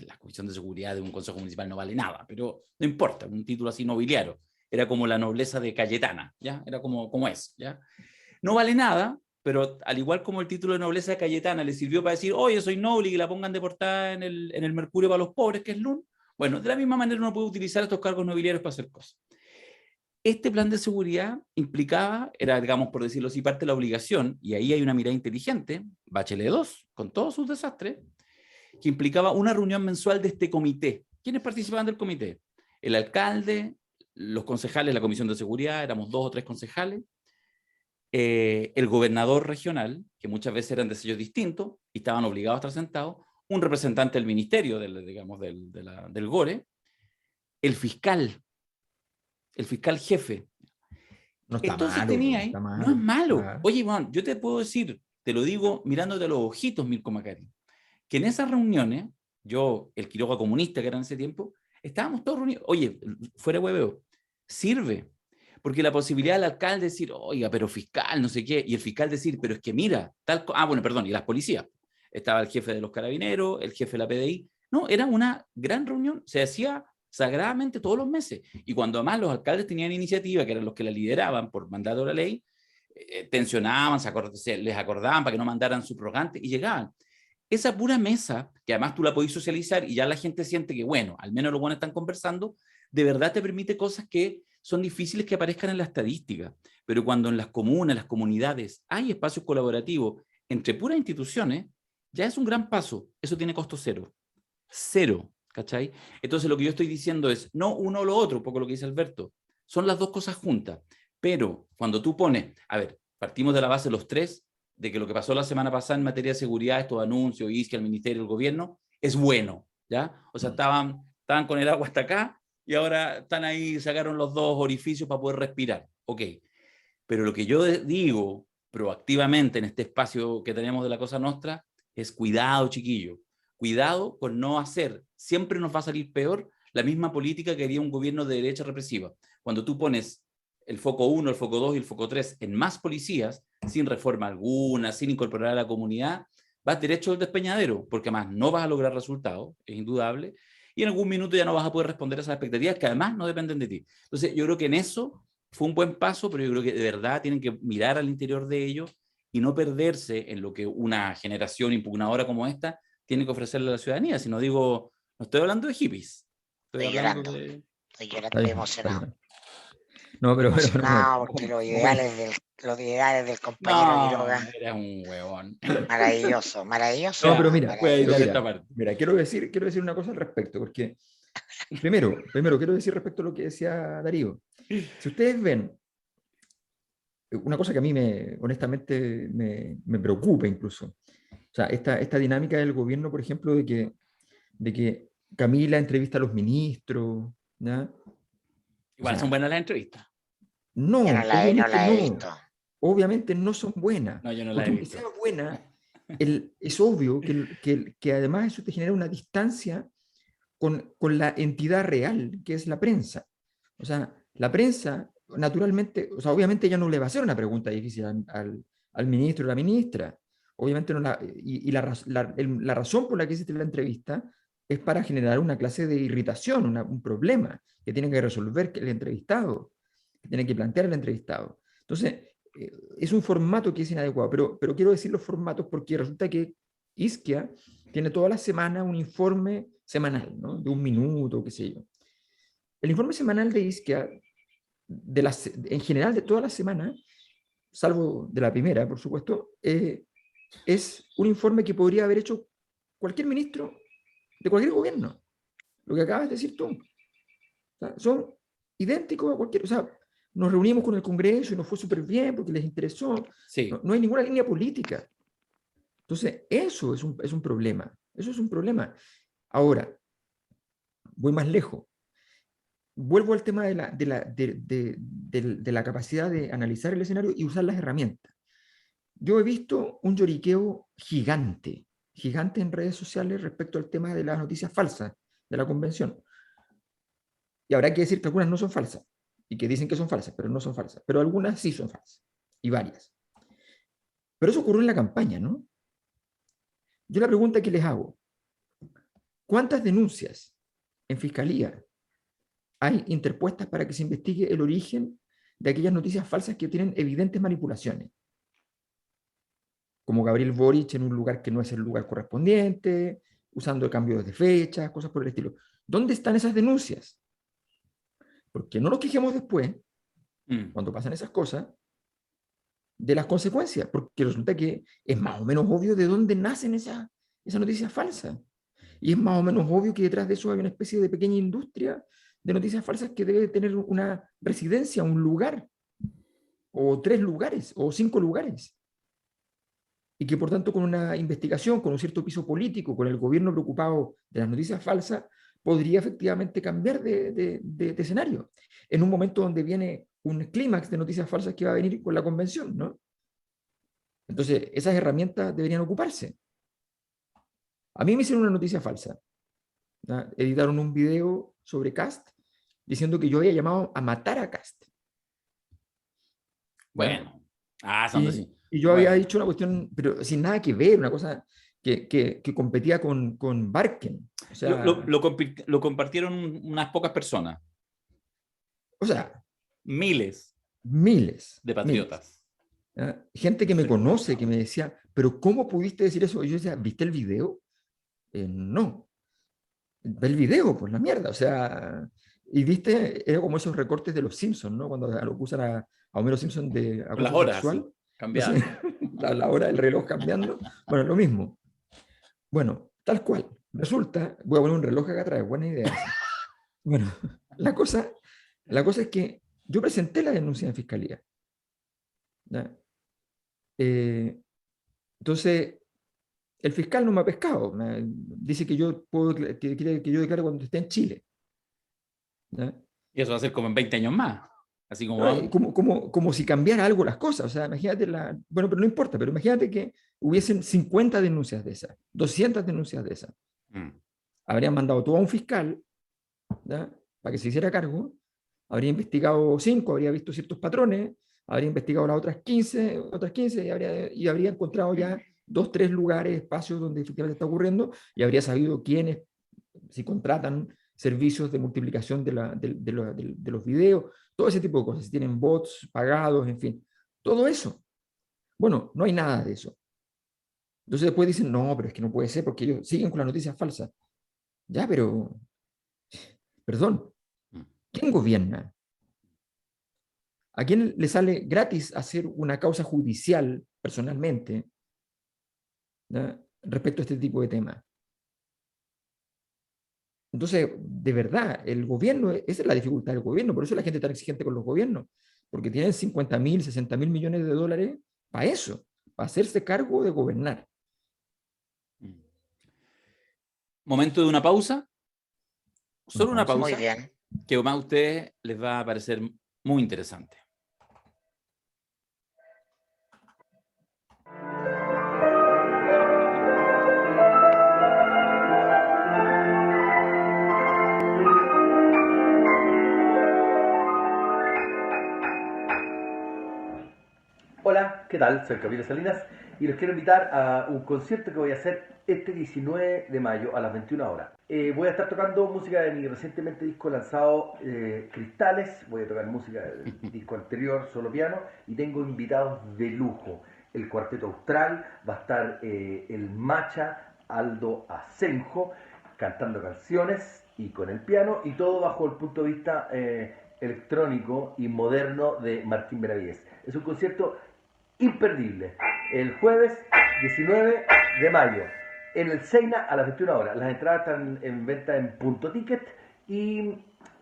La Comisión de Seguridad de un consejo municipal no vale nada, pero no importa, un título así nobiliario. Era como la nobleza de Cayetana, ¿ya? Era como es, ¿ya? No vale nada, pero al igual como el título de nobleza de Cayetana le sirvió para decir, oye, soy noble y que la pongan de portada en el Mercurio para los pobres, que es LUN. Bueno, de la misma manera uno puede utilizar estos cargos nobiliarios para hacer cosas. Este plan de seguridad implicaba, era, digamos, por decirlo así, parte de la obligación, y ahí hay una mirada inteligente, Bachelet 2, con todos sus desastres, que implicaba una reunión mensual de este comité. ¿Quiénes participaban del comité? El alcalde, los concejales de la Comisión de Seguridad, éramos 2 o 3 concejales, el gobernador regional, que muchas veces eran de sellos distintos y estaban obligados a estar sentados, un representante del ministerio, digamos, del GORE, el fiscal jefe. No está Entonces malo, tenía no ahí, está no es malo. malo. Ah, Oye, Iván, yo te puedo decir, te lo digo mirándote a los ojitos, Mirko Macari, que en esas reuniones, yo, el Quiroga comunista que era en ese tiempo, estábamos todos reunidos. Oye, fuera hueveo, sirve. Porque la posibilidad del alcalde decir, oiga, pero fiscal, no sé qué, y el fiscal decir, pero es que mira, bueno, perdón, y las policías. Estaba el jefe de los carabineros, el jefe de la PDI. No, era una gran reunión, se hacía sagradamente todos los meses. Y cuando además los alcaldes tenían iniciativa, que eran los que la lideraban por mandato de la ley, tensionaban, les acordaban para que no mandaran subrogante y llegaban. Esa pura mesa, que además tú la podés socializar y ya la gente siente que, bueno, al menos los buenos están conversando, de verdad te permite cosas que son difíciles que aparezcan en la estadística. Pero cuando en las comunas, las comunidades, hay espacios colaborativos entre puras instituciones, ya es un gran paso. Eso tiene costo cero. Cero, ¿cachai? Entonces lo que yo estoy diciendo es, no uno o lo otro, un poco lo que dice Alberto, son las dos cosas juntas. Pero cuando tú pones, a ver, partimos de la base los 3, de que lo que pasó la semana pasada en materia de seguridad, estos anuncios, ISCA, el Ministerio, el Gobierno, es bueno, ¿ya? O sea, estaban con el agua hasta acá y ahora están ahí, sacaron los 2 orificios para poder respirar. Ok, pero lo que yo digo proactivamente en este espacio que tenemos de la Cosa Nostra es cuidado, chiquillo, cuidado con no hacer, siempre nos va a salir peor la misma política que haría un gobierno de derecha represiva. Cuando tú pones el foco 1, el foco 2 y el foco 3 en más policías, sin reforma alguna, sin incorporar a la comunidad, vas derecho al despeñadero, porque además no vas a lograr resultados, es indudable, y en algún minuto ya no vas a poder responder a esas expectativas que además no dependen de ti. Entonces yo creo que en eso fue un buen paso, pero yo creo que de verdad tienen que mirar al interior de ellos y no perderse en lo que una generación impugnadora como esta tiene que ofrecerle a la ciudadanía. Si no digo, no estoy hablando de hippies, Estoy Estoy hablando llorando. de... Estoy llorando, Está estoy bien, está emocionado. bien. No, pero Emocionado porque ¿cómo los ideales del compañero No, Quiroga, eres un huevón. maravilloso, maravilloso, No, pero Ya, mira, voy a pero editar maravilloso. esta mira, parte. mira, quiero decir una cosa al respecto, porque primero quiero decir respecto a lo que decía Darío. Si ustedes ven, una cosa que a mí honestamente me preocupa incluso, o sea, esta dinámica del gobierno, por ejemplo, de que Camila entrevista a los ministros, ¿ya? O Igual son sea, buenas las entrevistas. Yo no no, no obviamente la he no, visto. obviamente no son buenas, No, yo no la porque he aunque sea visto. buena, es obvio que además eso te genera una distancia con la entidad real, que es la prensa. O sea, la prensa, naturalmente, o sea, obviamente ella no le va a hacer una pregunta difícil al ministro o la ministra. Obviamente no y la razón por la que hiciste la entrevista es para generar una clase de irritación, un problema que tiene que resolver el entrevistado, que tiene que plantear el entrevistado. Entonces, es un formato que es inadecuado, pero quiero decir los formatos porque resulta que Isquia tiene toda la semana un informe semanal, ¿no? De un minuto, qué sé yo. El informe semanal de Isquia, en general de toda la semana, salvo de la primera, por supuesto, es un informe que podría haber hecho cualquier ministro de cualquier gobierno. Lo que acabas de decir tú. O sea, son idénticos a cualquier... O sea, nos reunimos con el Congreso y nos fue súper bien porque les interesó. Sí, No hay ninguna línea política. Entonces, eso es un problema. Eso es un problema. Ahora, voy más lejos. Vuelvo al tema de la capacidad de analizar el escenario y usar las herramientas. Yo he visto un lloriqueo gigante en redes sociales respecto al tema de las noticias falsas de la convención. Y habrá que decir que algunas no son falsas y que dicen que son falsas, pero no son falsas. Pero algunas sí son falsas y varias. Pero eso ocurrió en la campaña, ¿no? Yo la pregunta que les hago, ¿cuántas denuncias en fiscalía hay interpuestas para que se investigue el origen de aquellas noticias falsas que tienen evidentes manipulaciones? Como Gabriel Boric en un lugar que no es el lugar correspondiente, usando cambios de fechas, cosas por el estilo. ¿Dónde están esas denuncias? Porque no nos quejemos después, cuando pasan esas cosas, de las consecuencias, porque resulta que es más o menos obvio de dónde nacen esas noticias falsas. Y es más o menos obvio que detrás de eso hay una especie de pequeña industria de noticias falsas que debe tener una residencia, un lugar, o 3 lugares, o 5 lugares. Y que por tanto con una investigación, con un cierto piso político, con el gobierno preocupado de las noticias falsas, podría efectivamente cambiar de escenario. En un momento donde viene un clímax de noticias falsas que va a venir con la convención, ¿no? Entonces, esas herramientas deberían ocuparse. A mí me hicieron una noticia falsa, ¿no? Editaron un video sobre Kast diciendo que yo había llamado a matar a Kast. bueno. Son así. Y yo había dicho una cuestión, pero sin nada que ver, una cosa que competía con Barken. O sea, Lo compartieron unas pocas personas. O sea, Miles miles. de patriotas. Gente que me conoce, que me decía, pero ¿cómo pudiste decir eso? Y yo decía, ¿viste el video? No. Ve el video, pues la mierda. O sea, y viste, era como esos recortes de los Simpsons, ¿no? Cuando lo usan a Homero Simpson de Con las acoso horas, sexual. sí, cambiadas. La hora del reloj cambiando. Bueno, lo mismo. Bueno, tal cual. Resulta, voy a poner un reloj acá atrás, buena idea. Bueno, la cosa es que yo presenté la denuncia en fiscalía. Entonces, el fiscal no me ha pescado. Dice que yo quiere que yo declare cuando esté en Chile. ¿Ya? Y eso va a ser como en 20 años más. Así como vamos. Como si cambiara algo las cosas. O sea, imagínate bueno, pero no importa, pero imagínate que hubiesen 50 denuncias de esas, 200 denuncias de esas. Habrían mandado todo a un fiscal, ¿ya? Para que se hiciera cargo, habría investigado 5, habría visto ciertos patrones, habría investigado las otras 15 y habría encontrado ya 2, 3 lugares, espacios donde efectivamente está ocurriendo y habría sabido quiénes, si contratan servicios de multiplicación de los videos, todo ese tipo de cosas, si tienen bots pagados, en fin, todo eso. Bueno, no hay nada de eso. Entonces después dicen, no, pero es que no puede ser porque ellos siguen con las noticias falsas. Ya, pero Perdón, ¿quién gobierna? ¿A quién le sale gratis hacer una causa judicial personalmente, ¿ya?, respecto a este tipo de temas? Entonces, de verdad, el gobierno, esa es la dificultad del gobierno, por eso la gente es tan exigente con los gobiernos, porque tienen 50.000, 60.000 millones de dólares para eso, para hacerse cargo de gobernar. Momento de una pausa. Solo una pausa. pausa. Muy bien. Que a ustedes les va a parecer muy interesante. Hola, ¿qué tal? Soy Camilo Salinas y los quiero invitar a un concierto que voy a hacer este 19 de mayo a las 21 horas. Voy a estar tocando música de mi recientemente disco lanzado, Cristales. Voy a tocar música del disco anterior, solo piano, y tengo invitados de lujo. El Cuarteto Austral, va a estar el Macha Aldo Asenjo cantando canciones y con el piano, y todo bajo el punto de vista electrónico y moderno de Martín Benavides. Es un concierto imperdible, el jueves 19 de mayo en el Seina a las 21 horas. Las entradas están en venta en Punto Ticket y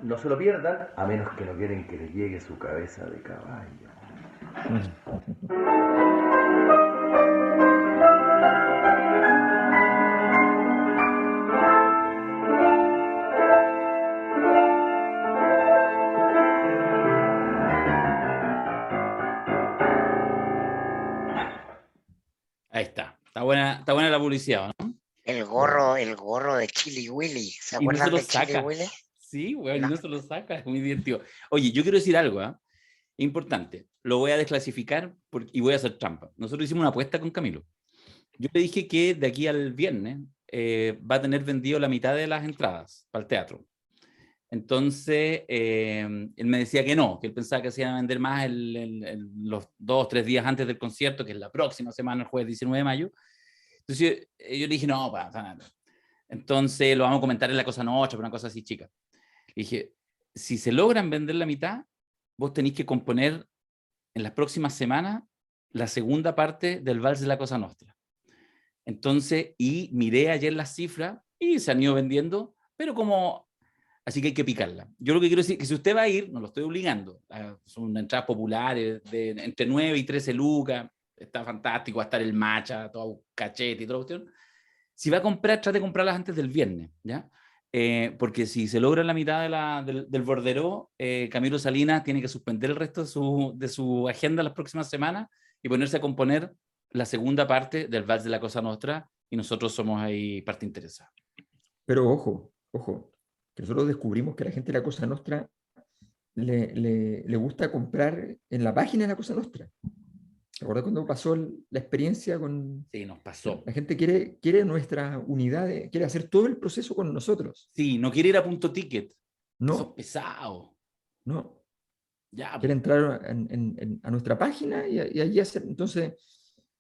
no se lo pierdan, a menos que no quieren que les llegue su cabeza de caballo. Ahí está. Está buena la publicidad, ¿no? El gorro de Chili Willy. ¿Se Y no se acuerdan lo de Chili saca. Willy? Sí, güey, No. no se lo saca. Es muy divertido. Oye, yo quiero decir algo, ¿ah? Importante. Lo voy a desclasificar y voy a hacer trampa. Nosotros hicimos una apuesta con Camilo. Yo le dije que de aquí al viernes va a tener vendido la mitad de las entradas para el teatro. Entonces, él me decía que no, que él pensaba que se iban a vender más los 2 o 3 días antes del concierto, que es la próxima semana, el jueves 19 de mayo. Entonces, yo le dije, no, entonces lo vamos a comentar en La Cosa Nostra, una cosa así chica. Le dije, si se logran vender la mitad, vos tenéis que componer en las próximas semanas la segunda parte del Vals de La Cosa Nostra. Entonces, y miré ayer las cifras y se han ido vendiendo, pero como... Así que hay que picarla. Yo lo que quiero decir es que si usted va a ir, no lo estoy obligando, son entradas populares de entre 9 y 13 lucas, está fantástico, va a estar el Macha, todo cachete y toda la cuestión. Si va a comprar, trate de comprarlas antes del viernes, ¿ya? Porque si se logra la mitad del bordero, Camilo Salinas tiene que suspender el resto de su agenda las próximas semanas y ponerse a componer la segunda parte del Vals de La Cosa Nostra, y nosotros somos ahí parte interesada. Pero ojo, que nosotros descubrimos que a la gente de La Cosa Nostra le gusta comprar en la página de La Cosa Nostra. ¿Te acuerdas cuando pasó la experiencia con... Sí, nos pasó. La gente quiere nuestra unidad, quiere hacer todo el proceso con nosotros. Sí, no quiere ir a Punto Ticket. No. Eso es pesado. No. Ya, quiere entrar a nuestra página y allí hacer... Entonces,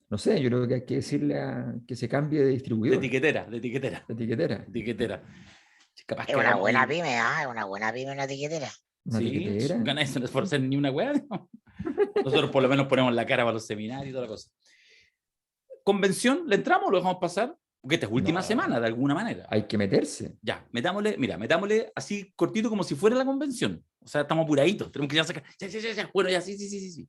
no sé, yo creo que hay que decirle que se cambie de distribuidor. de etiquetera. Capaz Es una buena pyme, es una buena pyme una etiquetera. Una sí, etiquetera. ganas de no esforzar ni una weá, ¿no? Nosotros por lo menos ponemos la cara para los seminarios y toda la cosa. ¿Convención? ¿Le entramos o lo dejamos pasar? Porque esta es última semana, de alguna manera. Hay que meterse. Ya, metámosle así cortito como si fuera la convención. O sea, estamos apuraditos, tenemos que ya sacar. Ya. Bueno, ya, sí.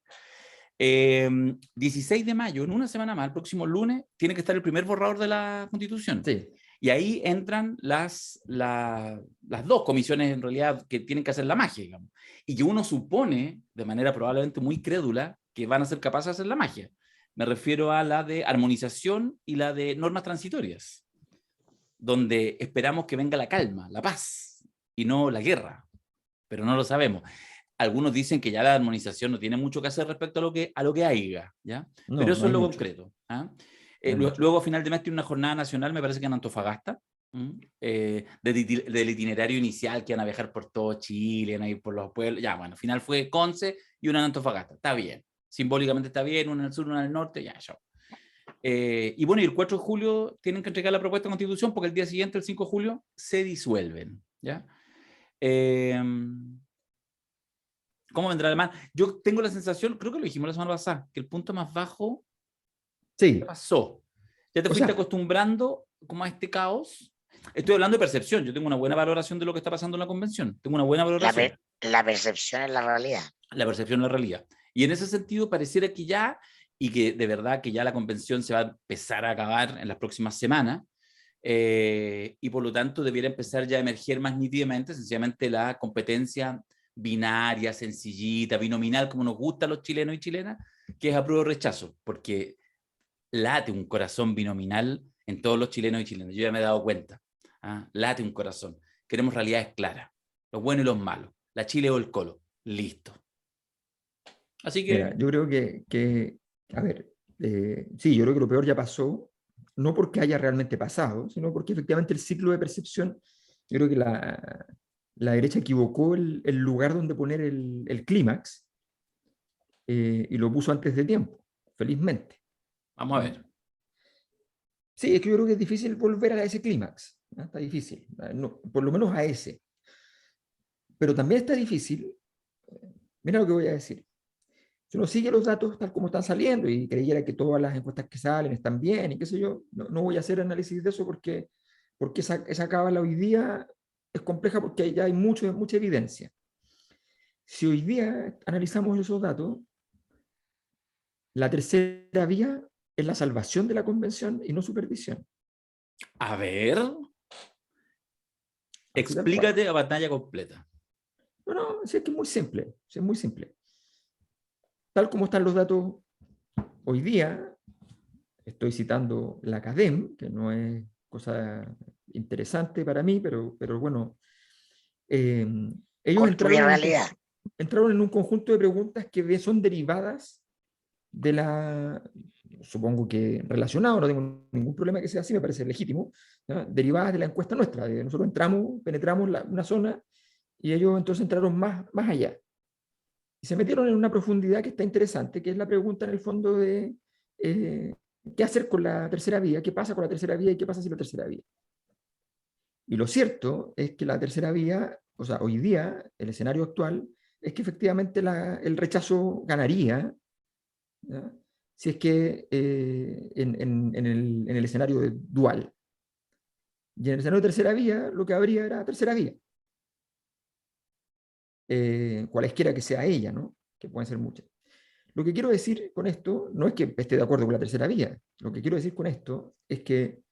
16 de mayo, en una semana más, el próximo lunes, tiene que estar el primer borrador de la Constitución. Sí. Y ahí entran las 2 comisiones, en realidad, que tienen que hacer la magia, digamos. Y que uno supone, de manera probablemente muy crédula, que van a ser capaces de hacer la magia. Me refiero a la de armonización y la de normas transitorias, donde esperamos que venga la calma, la paz, y no la guerra. Pero no lo sabemos. Algunos dicen que ya la armonización no tiene mucho que hacer respecto a lo que haya, ¿ya? No, pero eso no es lo mucho. concreto. Luego, a final de mes, tiene una jornada nacional, me parece que en Antofagasta, del itinerario inicial, que van a viajar por todo Chile, van a ir por los pueblos. Ya, bueno, al final fue Conce y una en Antofagasta. Está bien. Simbólicamente está bien, una en el sur, una en el norte, ya. Y bueno, y el 4 de julio tienen que entregar la propuesta de constitución, porque el día siguiente, el 5 de julio, se disuelven, ¿ya? Eh, ¿Cómo vendrá el mal? Yo tengo la sensación, creo que lo dijimos la semana pasada, que el punto más bajo Sí, pasó. Ya te o fuiste sea, acostumbrando como a este caos. Estoy hablando de percepción. Yo tengo una buena valoración de lo que está pasando en la convención. Tengo una buena valoración. La percepción es la realidad. La percepción es la realidad. Y en ese sentido pareciera que ya, y que de verdad que ya la convención se va a empezar a acabar en las próximas semanas, y por lo tanto debiera empezar ya a emerger más nítidamente, sencillamente la competencia binaria, sencillita, binominal, como nos gusta a los chilenos y chilenas, que es apruebo o rechazo, porque late un corazón binominal en todos los chilenos y chilenas. Yo ya me he dado cuenta. Late un corazón. Queremos realidades claras, los buenos y los malos, la Chile o el Colo. Listo. Así que, mira, yo creo a ver, sí, yo creo que lo peor ya pasó, no porque haya realmente pasado, sino porque efectivamente el ciclo de percepción, yo creo que la derecha equivocó el lugar donde poner el clímax, y lo puso antes de tiempo, felizmente. vamos a ver. Sí, es que yo creo que es difícil volver a ese clímax, ¿no? Está difícil, no, por lo menos a ese. Pero también está difícil, mira lo que voy a decir. Si uno sigue los datos tal como están saliendo y creyera que todas las encuestas que salen están bien y qué sé yo, no voy a hacer análisis de eso porque esa cábala hoy día es compleja porque ya hay mucha evidencia. Si hoy día analizamos esos datos, la tercera vía es la salvación de la convención y no su perdición. A ver, Así tal cual. explícate a batalla completa. No, es que es muy simple, es muy simple. Tal como están los datos hoy día, estoy citando la CADEM, que no es cosa interesante para mí, pero bueno, ellos Construir realidad. entraron en un conjunto de preguntas que son derivadas de supongo que relacionado, no tengo ningún problema que sea así, me parece legítimo, ¿no? Derivadas de la encuesta nuestra. Nosotros penetramos una zona y ellos entonces entraron más allá. Y se metieron en una profundidad que está interesante, que es la pregunta en el fondo de qué hacer con la tercera vía, qué pasa con la tercera vía y qué pasa si la tercera vía. Y lo cierto es que la tercera vía, o sea, hoy día, el escenario actual, es que efectivamente el rechazo ganaría, ¿ya? Si es que en el escenario dual. Y en el escenario de tercera vía, lo que habría era tercera vía. Cualesquiera que sea ella, ¿no? Que pueden ser muchas. Lo que quiero decir con esto no es que esté de acuerdo con la tercera vía. Lo que quiero decir con esto es que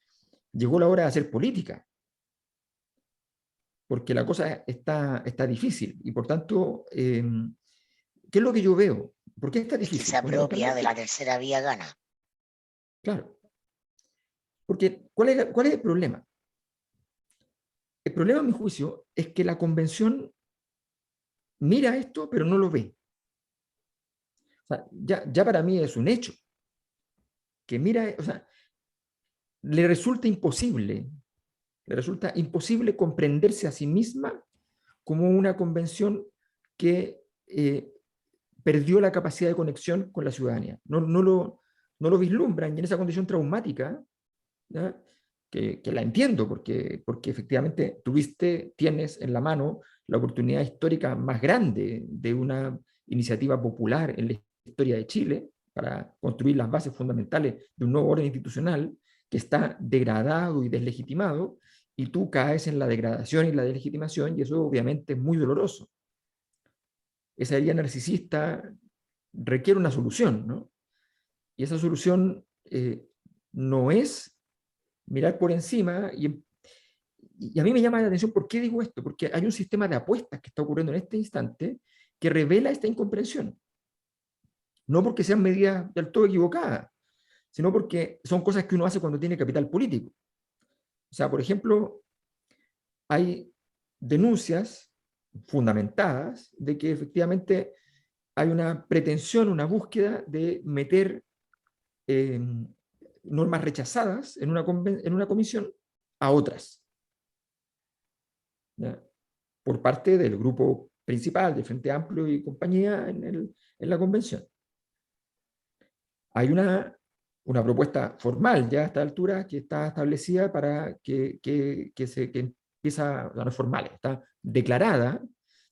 llegó la hora de hacer política. Porque la cosa está difícil. Y por tanto, ¿qué es lo que yo veo? ¿Por qué está El que difícil? se apropia de la Fundamentalmente, tercera vía gana. claro. Porque, ¿cuál es el problema? El problema, a mi juicio, es que la convención mira esto, pero no lo ve. O sea, ya para mí es un hecho. Que mira, o sea, le resulta imposible comprenderse a sí misma como una convención que perdió la capacidad de conexión con la ciudadanía. No lo vislumbran y en esa condición traumática, ¿ya? Que la entiendo porque efectivamente tienes en la mano la oportunidad histórica más grande de una iniciativa popular en la historia de Chile para construir las bases fundamentales de un nuevo orden institucional que está degradado y deslegitimado, y tú caes en la degradación y la deslegitimación, y eso obviamente es muy doloroso. Esa herida narcisista requiere una solución, ¿no? Y esa solución no es mirar por encima y a mí me llama la atención, ¿por qué digo esto? Porque hay un sistema de apuestas que está ocurriendo en este instante que revela esta incomprensión. No porque sean medidas del todo equivocadas, sino porque son cosas que uno hace cuando tiene capital político. O sea, por ejemplo, hay denuncias fundamentadas de que efectivamente hay una pretensión, una búsqueda de meter normas rechazadas en una comisión a otras, ¿ya? Por parte del grupo principal, de Frente Amplio y compañía en la convención. Hay una propuesta formal ya a esta altura que está establecida para que empieza, no es formal, está declarada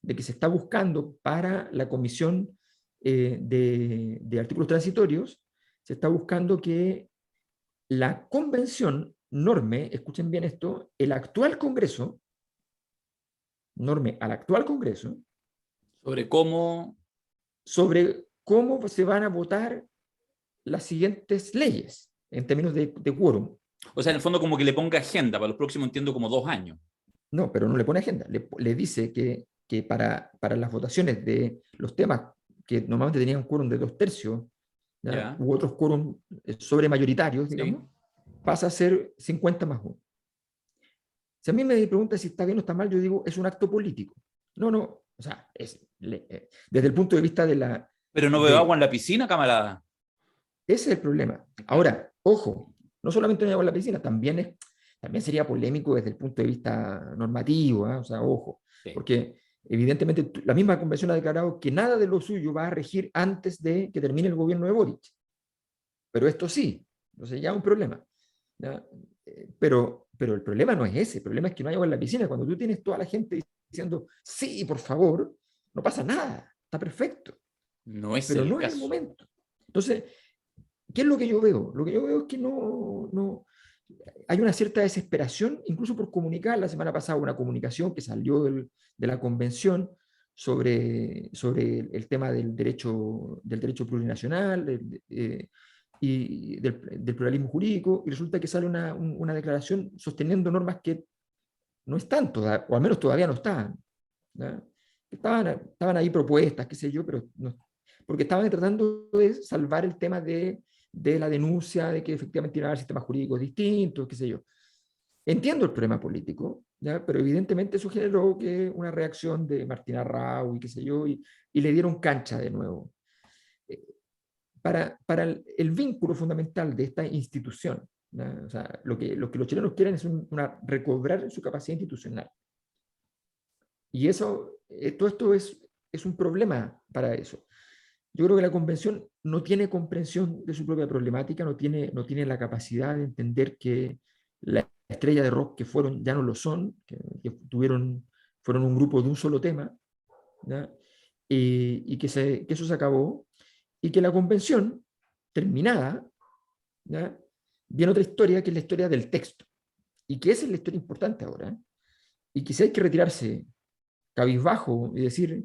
de que se está buscando para la comisión de artículos transitorios, se está buscando que la convención norme, escuchen bien esto, el actual Congreso, norme al actual Congreso, Sobre cómo... sobre cómo se van a votar las siguientes leyes en términos de quórum. O sea, en el fondo como que le ponga agenda para los próximos, entiendo, como 2 años. No, pero no le pone agenda. Le dice que para las votaciones de los temas que normalmente tenían un quórum de 2/3, Ya. u otros quórum sobre mayoritarios, Sí. digamos, pasa a ser 50+1. Si a mí me preguntan si está bien o está mal, yo digo, es un acto político. No, o sea, desde el punto de vista de la... Pero no veo agua en la piscina, camarada. Ese es el problema. Ahora, ojo, no solamente no hay agua en la piscina, también sería polémico desde el punto de vista normativo, ¿eh? O sea, ojo, Sí. porque evidentemente la misma convención ha declarado que nada de lo suyo va a regir antes de que termine el gobierno de Boric. Pero esto sí, entonces ya es un problema, ¿ya? Pero el problema no es ese, el problema es que no hay agua en la piscina. Cuando tú tienes toda la gente diciendo, sí, por favor, no pasa nada, está perfecto, No es pero el no es el caso. momento. Entonces, ¿qué es lo que yo veo? Lo que yo veo es que no hay una cierta desesperación, incluso por comunicar. La semana pasada una comunicación que salió de la convención sobre el tema del derecho plurinacional y del pluralismo jurídico, y resulta que sale una declaración sosteniendo normas que no están todas, o al menos todavía no están, ¿ya? Estaban ahí propuestas, qué sé yo, pero no, porque estaban tratando de salvar el tema de la denuncia de que efectivamente iban a haber sistemas jurídicos distintos, qué sé yo. Entiendo el problema político, ¿ya? Pero evidentemente eso generó una reacción de Martín Arrau y qué sé yo, y le dieron cancha de nuevo. Para el vínculo fundamental de esta institución, ¿ya? O sea, lo que los chilenos quieren es recobrar su capacidad institucional. Y eso, todo esto es un problema para eso. Yo creo que la convención no tiene comprensión de su propia problemática, no tiene la capacidad de entender que la estrella de rock que fueron ya no lo son, que fueron un grupo de un solo tema, ¿ya? Y que eso se acabó, y que la convención, terminada, ¿ya? Viene otra historia, que es la historia del texto, y que esa es la historia importante ahora, y que si hay que retirarse cabizbajo y decir,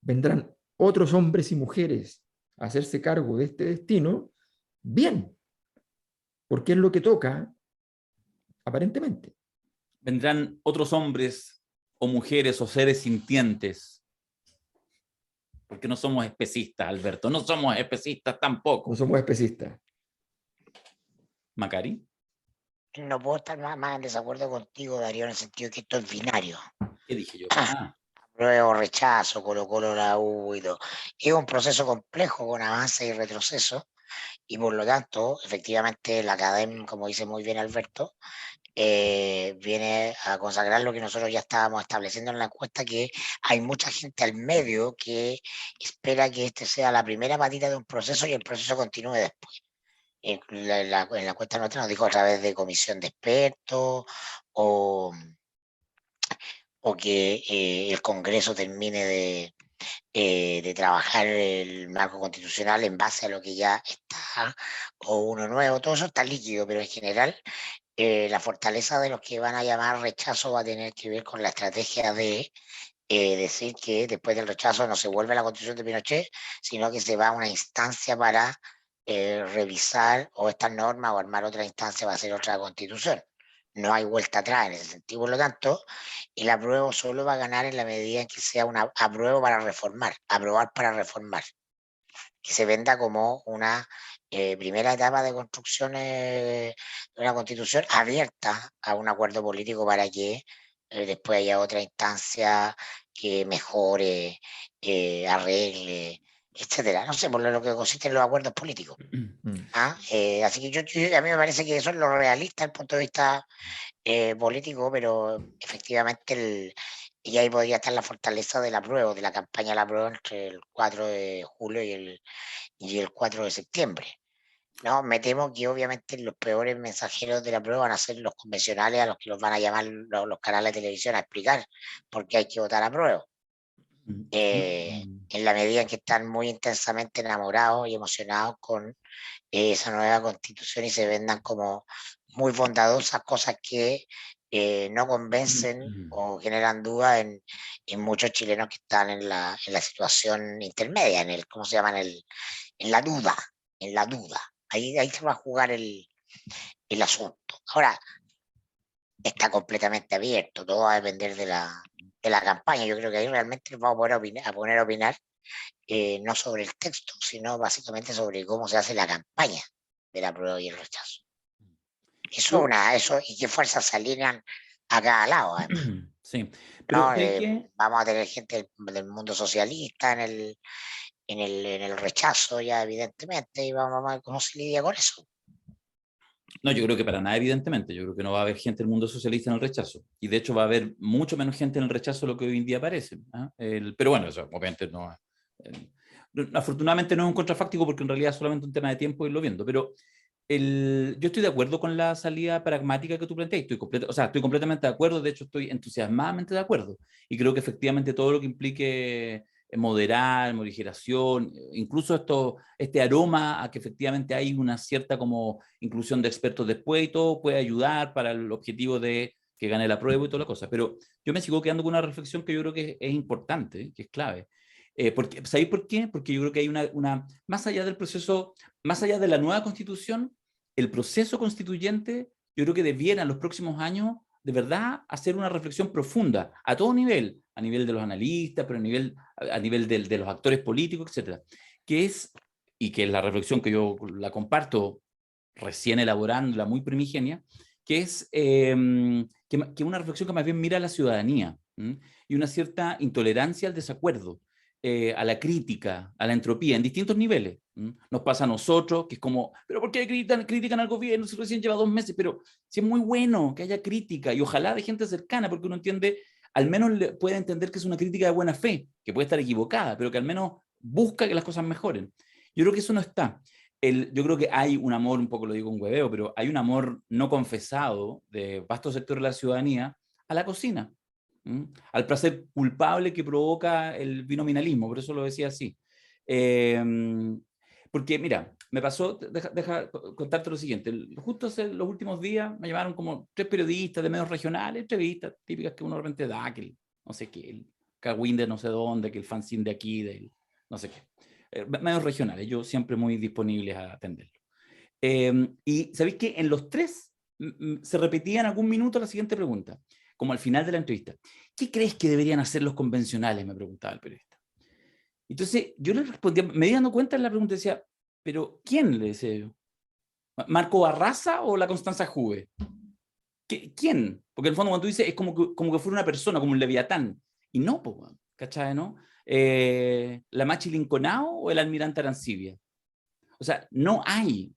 vendrán otros hombres y mujeres a hacerse cargo de este destino, bien, porque es lo que toca, aparentemente. Vendrán otros hombres o mujeres o seres sintientes. Porque no somos especistas, Alberto. No somos especistas tampoco. No somos especistas. Macari. No puedo estar más en desacuerdo contigo, Darío, en el sentido de que esto es binario. ¿Qué dije yo? Apruebo, rechazo, Colo-Colo, la U y todo. Es un proceso complejo con avance y retroceso, y por lo tanto, efectivamente, la academia, como dice muy bien Alberto, viene a consagrar lo que nosotros ya estábamos estableciendo en la encuesta, que hay mucha gente al medio que espera que este sea la primera patita de un proceso y el proceso continúe después. En la encuesta nuestra nos dijo a través de comisión de expertos o que el Congreso termine de trabajar el marco constitucional en base a lo que ya está, o uno nuevo. Todo eso está líquido, pero en general la fortaleza de los que van a llamar rechazo va a tener que ver con la estrategia de decir que después del rechazo no se vuelve a la constitución de Pinochet, sino que se va a una instancia para revisar o estas normas o armar otra instancia para hacer otra constitución. No hay vuelta atrás en ese sentido. Por lo tanto, el apruebo solo va a ganar en la medida en que sea un apruebo para reformar, aprobar para reformar, que se venda como una primera etapa de construcción de una constitución abierta a un acuerdo político para que después haya otra instancia que mejore, arregle, etcétera. No sé, por lo que consiste en los acuerdos políticos. Así que a mí me parece que eso es lo realista desde el punto de vista político, pero efectivamente y ahí podría estar la fortaleza del apruebo, de la campaña del apruebo entre el 4 de julio y el 4 de septiembre. No, me temo que obviamente los peores mensajeros de la prueba van a ser los convencionales, a los que los van a llamar los canales de televisión a explicar por qué hay que votar a prueba. En la medida en que están muy intensamente enamorados y emocionados con esa nueva constitución y se vendan como muy bondadosas, cosas que no convencen o generan dudas en muchos chilenos que están en la situación intermedia, en el, ¿cómo se llama? En la duda, en la duda. Ahí se va a jugar el asunto. Ahora, está completamente abierto, todo va a depender de la campaña. Yo creo que ahí realmente nos vamos a poner a opinar no sobre el texto, sino básicamente sobre cómo se hace la campaña de la prueba y el rechazo. Eso, y qué fuerzas se alinean a cada lado, además. Sí, pero ¿No? ¿sabes qué? Vamos a tener gente del mundo socialista en el rechazo, ya evidentemente, y vamos a ver cómo se lidia con eso. No, yo creo que para nada, evidentemente. Yo creo que no va a haber gente del mundo socialista en el rechazo. Y de hecho va a haber mucho menos gente en el rechazo de lo que hoy en día parece. ¿Ah? Pero bueno, eso obviamente no. Afortunadamente no es un contrafáctico porque en realidad es solamente un tema de tiempo irlo viendo. Pero yo estoy de acuerdo con la salida pragmática que tú planteas. Estoy completamente de acuerdo. De hecho, estoy entusiasmadamente de acuerdo. Y creo que efectivamente todo lo que implique moderar, morigeración, incluso este aroma a que efectivamente hay una cierta como inclusión de expertos después y todo puede ayudar para el objetivo de que gane la prueba y toda la cosa. Pero yo me sigo quedando con una reflexión que yo creo que es importante, que es clave. ¿Sabéis por qué? Porque yo creo que hay más allá del proceso, más allá de la nueva constitución, el proceso constituyente, yo creo que debiera en los próximos años de verdad hacer una reflexión profunda a todo nivel, a nivel de los analistas, pero a nivel de los actores políticos, etcétera, y que es la reflexión que yo la comparto recién elaborándola, muy primigenia, que es que una reflexión que más bien mira a la ciudadanía y una cierta intolerancia al desacuerdo, a la crítica, a la entropía, en distintos niveles. Nos pasa a nosotros, que es como, pero ¿por qué critican al gobierno si recién lleva 2 meses? Pero sí es muy bueno que haya crítica y ojalá de gente cercana, porque uno entiende, al menos puede entender que es una crítica de buena fe, que puede estar equivocada, pero que al menos busca que las cosas mejoren. Yo creo que eso no está. Yo creo que hay un amor, un poco lo digo un hueveo, pero hay un amor no confesado de vasto sector de la ciudadanía a la cocina, al placer culpable que provoca el binominalismo, por eso lo decía así. Porque mira, me pasó, deja contarte lo siguiente, justo hace los últimos días me llamaron como 3 periodistas de medios regionales, entrevistas típicas que uno de repente da, que no sé qué, el Cagüín de no sé dónde, que el fanzine de aquí, del no sé qué. Medios regionales, yo siempre muy disponibles a atenderlo. Y sabéis que en los 3 se repetía en algún minuto la siguiente pregunta, como al final de la entrevista. ¿Qué crees que deberían hacer los convencionales? Me preguntaba el periodista. Entonces yo le respondía, me di dando cuenta en la pregunta, decía, ¿pero quién? Le decía yo. ¿Marco Barraza o la Constanza Juve? ¿Quién? Porque en el fondo cuando tú dices es como que fuera una persona, como un leviatán. Y no, pues, ¿cachai, no? ¿La Machi Linconao o el almirante Arancibia? O sea, no hay.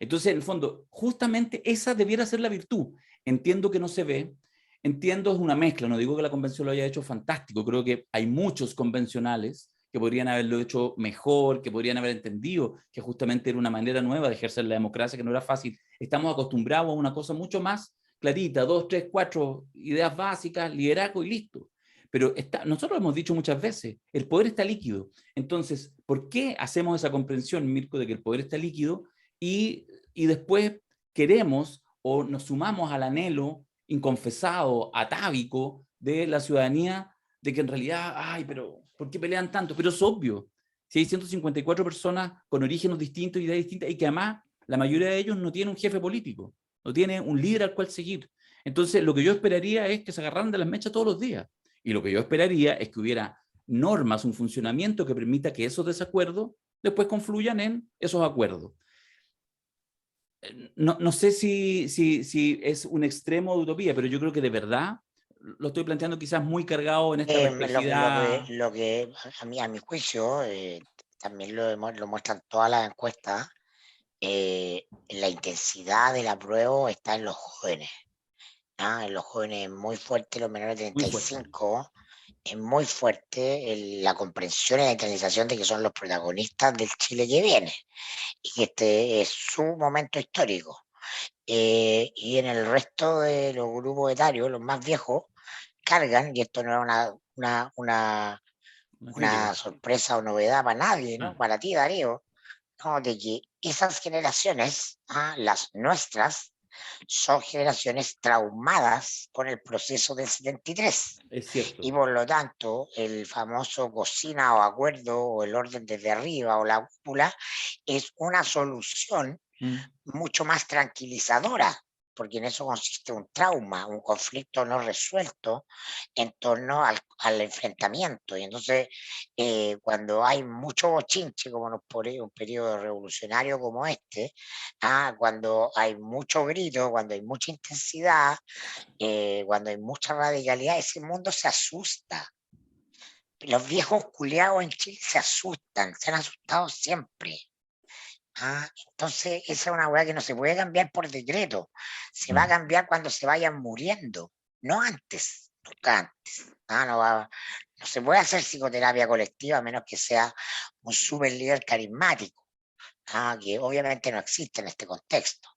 Entonces, en el fondo, justamente esa debiera ser la virtud. Entiendo que no se ve, entiendo es una mezcla, no digo que la convención lo haya hecho fantástico, creo que hay muchos convencionales que podrían haberlo hecho mejor, que podrían haber entendido que justamente era una manera nueva de ejercer la democracia, que no era fácil. Estamos acostumbrados a una cosa mucho más clarita, 2, 3, 4 ideas básicas, liderazgo y listo. Pero nosotros hemos dicho muchas veces, el poder está líquido. Entonces, ¿por qué hacemos esa comprensión, Mirko, de que el poder está líquido y después queremos o nos sumamos al anhelo inconfesado, atávico de la ciudadanía de que en realidad, ay, pero ¿por qué pelean tanto? Pero es obvio. Si hay 154 personas con orígenes distintos, ideas distintas, y que además la mayoría de ellos no tiene un jefe político, no tiene un líder al cual seguir. Entonces, lo que yo esperaría es que se agarraran de las mechas todos los días. Y lo que yo esperaría es que hubiera normas, un funcionamiento que permita que esos desacuerdos después confluyan en esos acuerdos. No sé si es un extremo de utopía, pero yo creo que de verdad lo estoy planteando quizás muy cargado en esta perplejidad. Lo que a mi juicio, también lo muestran todas las encuestas, la intensidad del apruebo está en los jóvenes. En los jóvenes muy fuerte, los menores de Muy fuerte. 35, es muy fuerte la comprensión y la internalización de que son los protagonistas del Chile que viene y que este es su momento histórico. Y en el resto de los grupos etarios, los más viejos, cargan, y esto no es Una una crítica. sorpresa o novedad para nadie, ¿no? Ah, Para ti, Darío, ¿no? De que esas generaciones, las nuestras, son generaciones traumadas con el proceso del 73 es y cierto. por lo tanto el famoso cocina o acuerdo o el orden desde arriba o la cúpula es una solución Mm. mucho más tranquilizadora, porque en eso consiste un trauma, un conflicto no resuelto en torno al enfrentamiento. Y entonces, cuando hay mucho bochinche, como en un periodo revolucionario como este, cuando hay mucho grito, cuando hay mucha intensidad, cuando hay mucha radicalidad, ese mundo se asusta. Los viejos culiados en Chile se asustan, se han asustado siempre. Entonces, esa es una weá que no se puede cambiar por decreto. Se va a cambiar cuando se vayan muriendo, no antes, nunca antes. No se puede hacer psicoterapia colectiva a menos que sea un super líder carismático, que obviamente no existe en este contexto.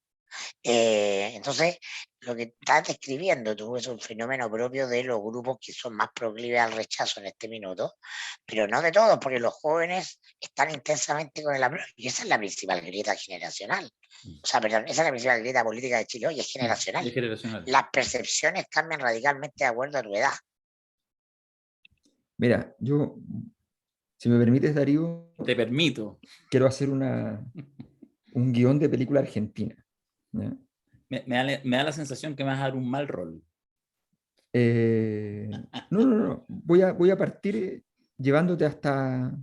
Entonces, lo que estás describiendo tú es un fenómeno propio de los grupos que son más proclives al rechazo en este minuto, pero no de todos, porque los jóvenes están intensamente con el apruebo, y esa es la principal grieta generacional. O sea, perdón, esa es la principal grieta política de Chile hoy, es generacional. Es generacional. Las percepciones cambian radicalmente de acuerdo a tu edad. Mira, yo, si me permites, Darío, Te permito. quiero hacer un guión de película argentina. ¿Ya? Me da la sensación que me vas a dar un mal rol. No. Voy a partir llevándote hasta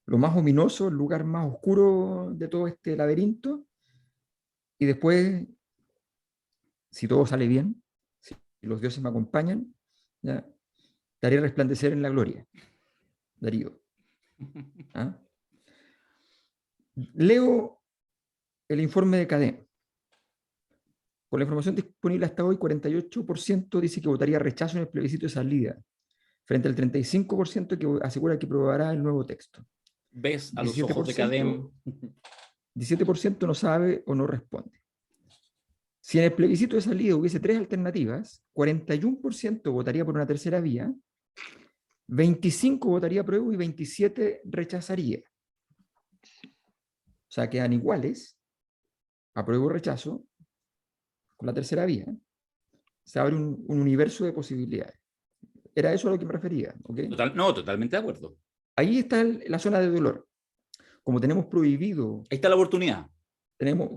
lo más ominoso, el lugar más oscuro de todo este laberinto. Y después, si todo sale bien, si los dioses me acompañan, ¿ya? Te haré resplandecer en la gloria, Darío. ¿Ah? Leo el informe de CADEM. Con la información disponible hasta hoy, 48% dice que votaría rechazo en el plebiscito de salida, frente al 35% que asegura que aprobará el nuevo texto. ¿Ves a los ojos de 17%, Cadem? 17% no sabe o no responde. Si en el plebiscito de salida hubiese tres alternativas, 41% votaría por una tercera vía, 25% votaría apruebo y 27% rechazaría. O sea, quedan iguales, apruebo o rechazo, con la tercera vía. Se abre un universo de posibilidades. Era eso a lo que me refería. ¿Okay? No, totalmente de acuerdo. Ahí está la zona de dolor. Como tenemos prohibido, Ahí está la oportunidad. tenemos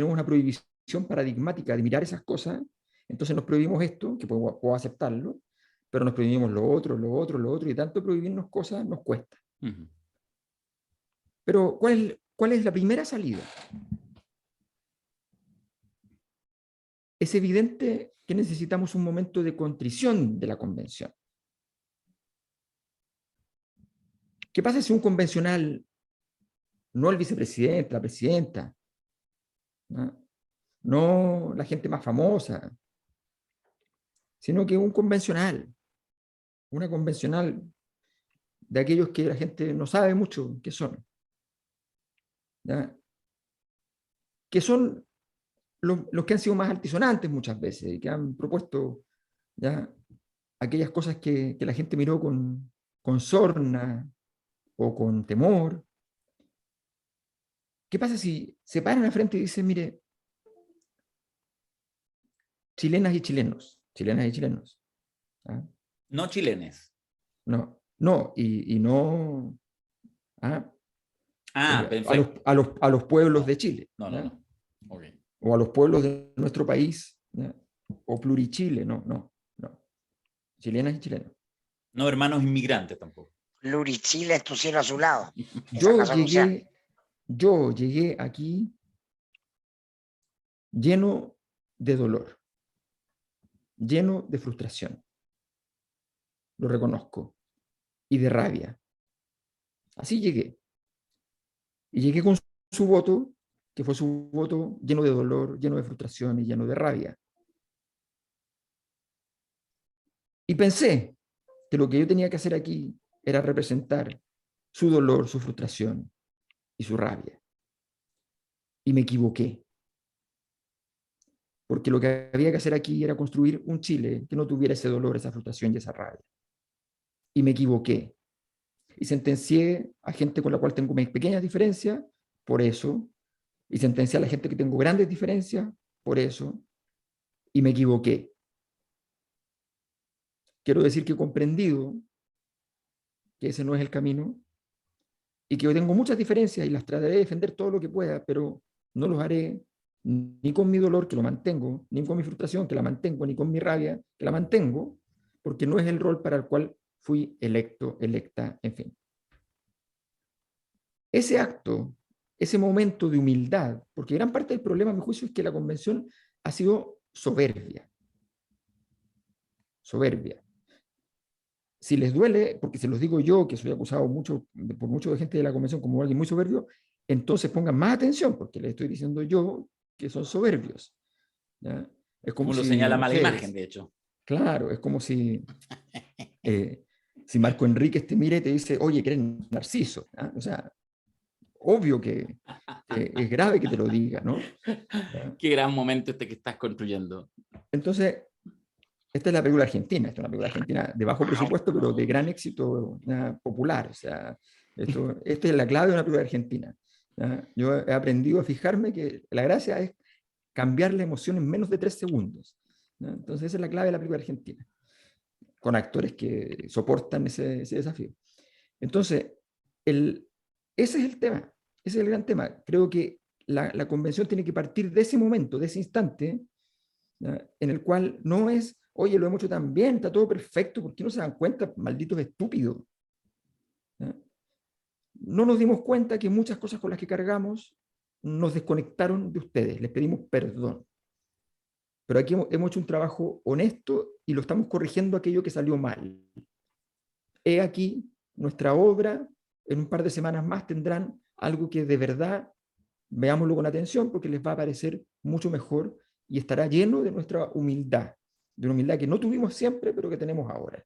una prohibición paradigmática de mirar esas cosas, entonces nos prohibimos esto, que puedo aceptarlo, pero nos prohibimos lo otro, y tanto prohibirnos cosas nos cuesta. Uh-huh. Pero, ¿cuál es la primera salida? Es evidente que necesitamos un momento de contrición de la convención. ¿Qué pasa si un convencional, no el vicepresidente, la presidenta, no la gente más famosa, sino que un convencional, una convencional de aquellos que la gente no sabe mucho qué son, ¿ya? Que son los que han sido más altisonantes muchas veces y que han propuesto, ¿ya?, aquellas cosas que la gente miró con sorna o con temor. ¿Qué pasa si se paran al frente y dicen, mire, chilenas y chilenos, ¿ah? No chilenes. No, y no, ¿ah?, Perfecto. a los pueblos de Chile, No. Okay. o a los pueblos de nuestro país, ¿ya?, o plurichile, no. Chilenas y chilenos. No hermanos inmigrantes tampoco. Lurichile es tu cielo azulado. Esa es Yo la solución. llegué aquí lleno de dolor, lleno de frustración, lo reconozco, y de rabia. Así llegué. Y llegué con su voto, que fue su voto lleno de dolor, lleno de frustración y lleno de rabia. Y pensé, que lo que yo tenía que hacer aquí era representar su dolor, su frustración y su rabia. Y me equivoqué. Porque lo que había que hacer aquí era construir un Chile que no tuviera ese dolor, esa frustración y esa rabia. Y me equivoqué. Y sentencié a gente con la cual tengo mis pequeñas diferencias, por eso. Y sentencié a la gente que tengo grandes diferencias, por eso. Y me equivoqué. Quiero decir que he comprendido que ese no es el camino y que yo tengo muchas diferencias y las trataré de defender todo lo que pueda, pero no los haré ni con mi dolor, que lo mantengo, ni con mi frustración, que la mantengo, ni con mi rabia, que la mantengo, porque no es el rol para el cual fui electo, electa, en fin. Ese acto, ese momento de humildad, porque gran parte del problema, a mi juicio, es que la convención ha sido soberbia. Soberbia. Si les duele, porque se los digo yo, que soy acusado por mucho de gente de la convención como alguien muy soberbio, entonces pongan más atención, porque les estoy diciendo yo que son soberbios. ¿Ya? Es como Lo si, señala no mala sé, imagen, de hecho. claro, es como si Marco Enríquez te mira y te dice, oye, que eres Narciso. ¿Ah? O sea, obvio que es grave que te lo diga, ¿no? ¿Ya? Qué gran momento este que estás construyendo. Entonces, esta es la película argentina, esta es una película argentina de bajo presupuesto, pero de gran éxito popular. O sea, esta es la clave de una película argentina. ¿Ya? Yo he aprendido a fijarme que la gracia es cambiar la emoción en menos de 3 segundos. ¿Ya? Entonces, esa es la clave de la película argentina, con actores que soportan ese desafío. Entonces, ese es el tema, ese es el gran tema. Creo que la convención tiene que partir de ese momento, de ese instante, ¿ya? En el cual no es, oye, lo hemos hecho tan bien, está todo perfecto, ¿por qué no se dan cuenta, malditos estúpidos? ¿Ya? No nos dimos cuenta que muchas cosas con las que cargamos nos desconectaron de ustedes, les pedimos perdón. Pero aquí hemos hecho un trabajo honesto y lo estamos corrigiendo aquello que salió mal. He aquí nuestra obra, en un par de semanas más tendrán algo que de verdad veámoslo con atención porque les va a parecer mucho mejor y estará lleno de nuestra humildad, de una humildad que no tuvimos siempre, pero que tenemos ahora.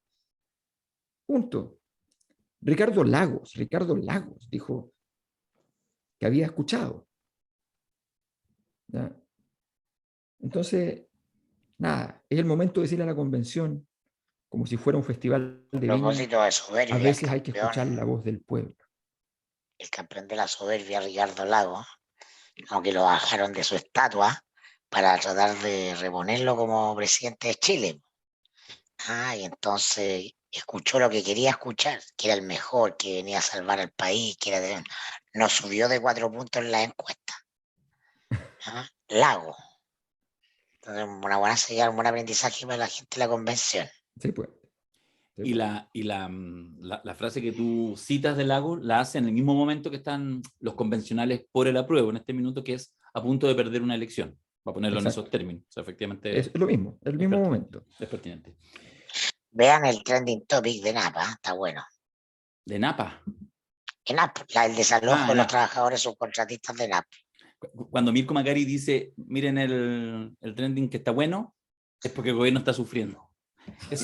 Punto. Ricardo Lagos dijo que había escuchado. ¿Ya? Entonces, nada, es el momento de decirle a la convención, como si fuera un festival A de viña, propósito de a soberbia, veces hay que escuchar la voz del pueblo. el campeón de la soberbia, Ricardo Lagos, aunque lo bajaron de su estatua para tratar de reponerlo como presidente de Chile. Y entonces escuchó lo que quería escuchar, que era el mejor, que venía a salvar al país, no subió de 4 puntos en la encuesta. Lago. Entonces, una buena señal, un buen aprendizaje para la gente de la convención. Sí, pues. Y la frase que tú citas de Lago la hace en el mismo momento que están los convencionales por el apruebo, en este minuto que es a punto de perder una elección, para ponerlo en esos términos. O sea, efectivamente es lo mismo, el mismo momento. Es pertinente. Vean el trending topic de Napa, está bueno. ¿De Napa? En NAP, el desalojo de los trabajadores subcontratistas de NAP. Cuando Mirko Macari dice, miren el trending que está bueno, es porque el gobierno está sufriendo.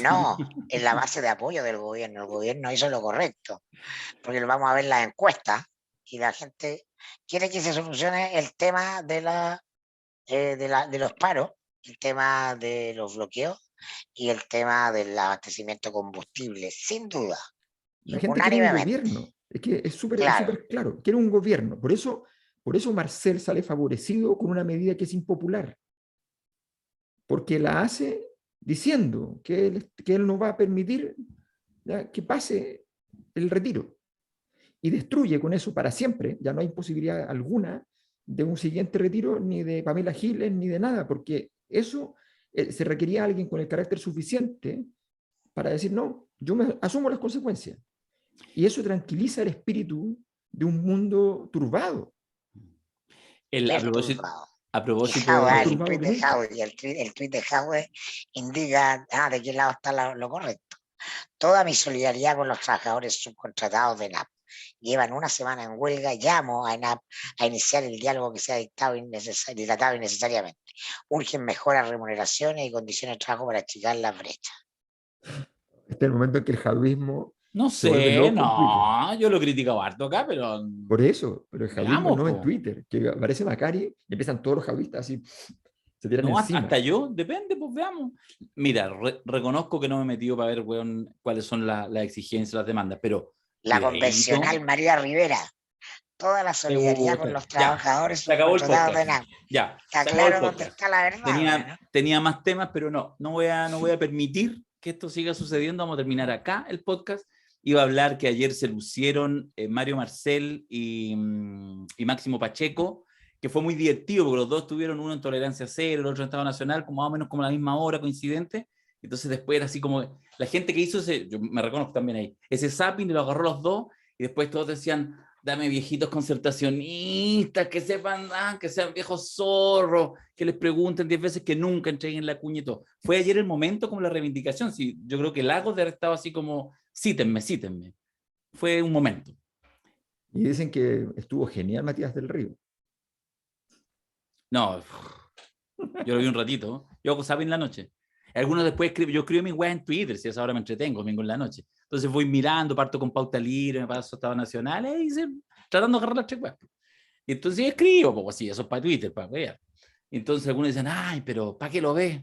No, es la base de apoyo del gobierno. El gobierno hizo lo correcto, porque vamos a ver las encuestas y la gente quiere que se solucione el tema de los paros, el tema de los bloqueos y el tema del abastecimiento de combustible, sin duda. La gente quiere un gobierno, es que es súper claro, quiere un gobierno. Por eso Marcel sale favorecido con una medida que es impopular, porque la hace diciendo que él no va a permitir, ¿ya?, que pase el retiro. Y destruye con eso para siempre, ya no hay posibilidad alguna de un siguiente retiro, ni de Pamela Giles, ni de nada, porque eso se requería a alguien con el carácter suficiente para decir, no, yo asumo las consecuencias. Y eso tranquiliza el espíritu de un mundo turbado. A propósito el tweet de Howard indica de qué lado está lo correcto. Toda mi solidaridad con los trabajadores subcontratados de NAP. Llevan una semana en huelga. Llamo a NAP a iniciar el diálogo que se ha dilatado innecesariamente. Urgen mejoras remuneraciones y condiciones de trabajo para achicar las brechas. Este es el momento en que el javismo No se vuelve sé, loco en Twitter. no, yo lo he criticado harto acá, pero Por eso, pero el javismo veamos, no en po. Twitter, que aparece Macari y empiezan todos los javistas así, se tiran No, encima. hasta yo, depende, pues veamos. Mira, reconozco que no me he metido para ver, weón, cuáles son las exigencias, las demandas, pero La cuidadito. convencional María Rivera. Toda la solidaridad con los trabajadores se acabó el subcontratados de podcast. NAM. Ya, Está se acabó el claro dónde podcast. está la verdad. Bueno. Tenía más temas, pero no voy a permitir que esto siga sucediendo. Vamos a terminar acá el podcast. Iba a hablar que ayer se lucieron Mario Marcel y Máximo Pacheco, que fue muy divertido, porque los dos tuvieron uno en Tolerancia Cero, el otro en Estado Nacional, como más o menos como a la misma hora, coincidente. Entonces después era así como, la gente que hizo ese, yo me reconozco también ahí, ese zapping lo agarró los dos, y después todos decían, dame viejitos concertacionistas, que sepan, que sean viejos zorros, que les pregunten 10 veces, que nunca entreguen la cuña y todo. Fue ayer el momento como la reivindicación, sí, yo creo que Lagos de haber estado así como, cítenme. Fue un momento. Y dicen que estuvo genial Matías del Río. No, yo lo vi un ratito, yo hago zapping en la noche. Algunos después escriben, yo escribo mi web en Twitter, si a esa hora me entretengo, domingo en la noche. Entonces voy mirando, parto con Pauta Libre, me paso a Estado Nacional, tratando de agarrar las tres webs. Y entonces escribo, pues sí, eso es para Twitter, para ver. Entonces algunos dicen, ay, pero ¿para qué lo ves?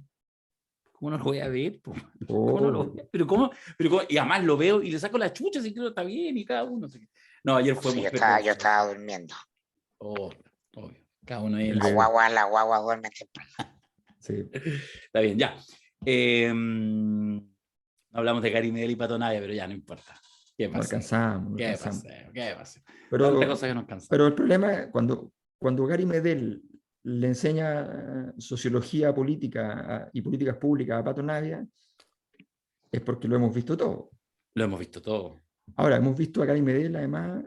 ¿Cómo no lo voy a ver? ¿Cómo no lo voy a ver? ¿Pero cómo? Y además lo veo y le saco la chucha, si creo que está bien y cada uno. No, ayer fue muy Yo estaba durmiendo. Obvio. Cada uno es La guagua duerme temprano. Sí. Está bien, ya. Hablamos de Gary Medel y Pato Navia, pero ya no importa. ¿Qué pasa? No alcanzamos. ¿Qué pasa? Pero, cosa que nos cansa. Pero el problema es cuando Gary Medel le enseña sociología política y políticas públicas a Pato Navia, es porque lo hemos visto todo. Lo hemos visto todo. Ahora, hemos visto a Gary Medel, además,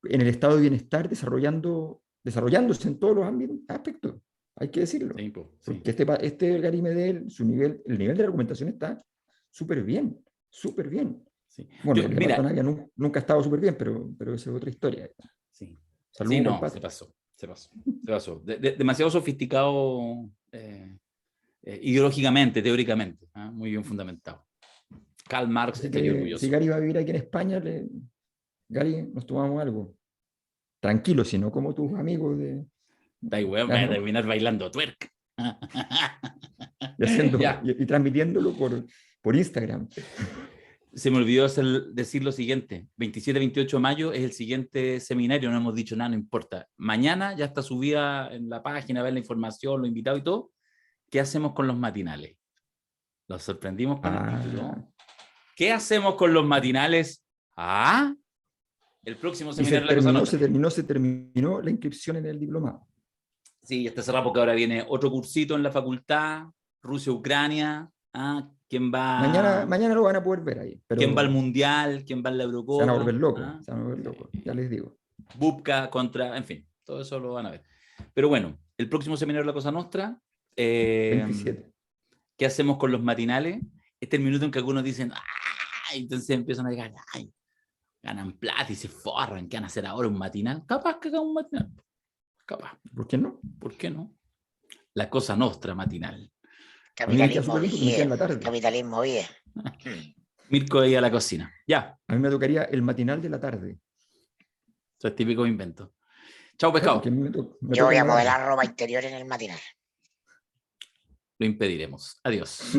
en el estado de bienestar, desarrollándose en todos los aspectos. Hay que decirlo. Sí. Porque este Gary Medel, el nivel de la argumentación está súper bien. Súper bien. Sí. Bueno, el de Pato Navia nunca ha estado súper bien, pero esa es otra historia. Sí. Salud, sí, no, se pasó. Demasiado sofisticado ideológicamente, teóricamente. Muy bien fundamentado. Karl Marx estaría orgulloso. Si Gary va a vivir aquí en España, Gary, nos tomamos algo. Tranquilo, si no como tus amigos de... Da igual, voy a terminar bailando twerk. Y transmitiéndolo por Instagram. Se me olvidó decir lo siguiente. 27-28 de mayo es el siguiente seminario, no hemos dicho nada, no importa. Mañana ya está subida en la página, ver la información, los invitados y todo. ¿Qué hacemos con los matinales? Los sorprendimos con el título. ¿Qué hacemos con los matinales? El próximo seminario de la Cosa Nostra. Se terminó la inscripción en el diplomado. Sí, está cerrado porque ahora viene otro cursito en la facultad, Rusia-Ucrania. ¿Quién va? Mañana lo van a poder ver ahí. Pero ¿quién va al Mundial? ¿Quién va a la Eurocopa? Se van a volver locos, ya les digo. Bubka contra, en fin, todo eso lo van a ver. Pero bueno, el próximo seminario de la Cosa Nostra. 27. ¿Qué hacemos con los matinales? Este es el minuto en que algunos dicen, entonces empiezan a decir, ganan plata y se forran, ¿qué van a hacer ahora? ¿Un matinal? Capaz que hagan un matinal. Capaz. ¿Por qué no? ¿Por qué no? La Cosa Nostra matinal. Capitalismo bien. Mirko ahí a la cocina. Ya. A mí me tocaría el matinal de la tarde. Eso es típico invento. Chao, pescado. Yo voy a modelar ropa interior en el matinal. Lo impediremos. Adiós.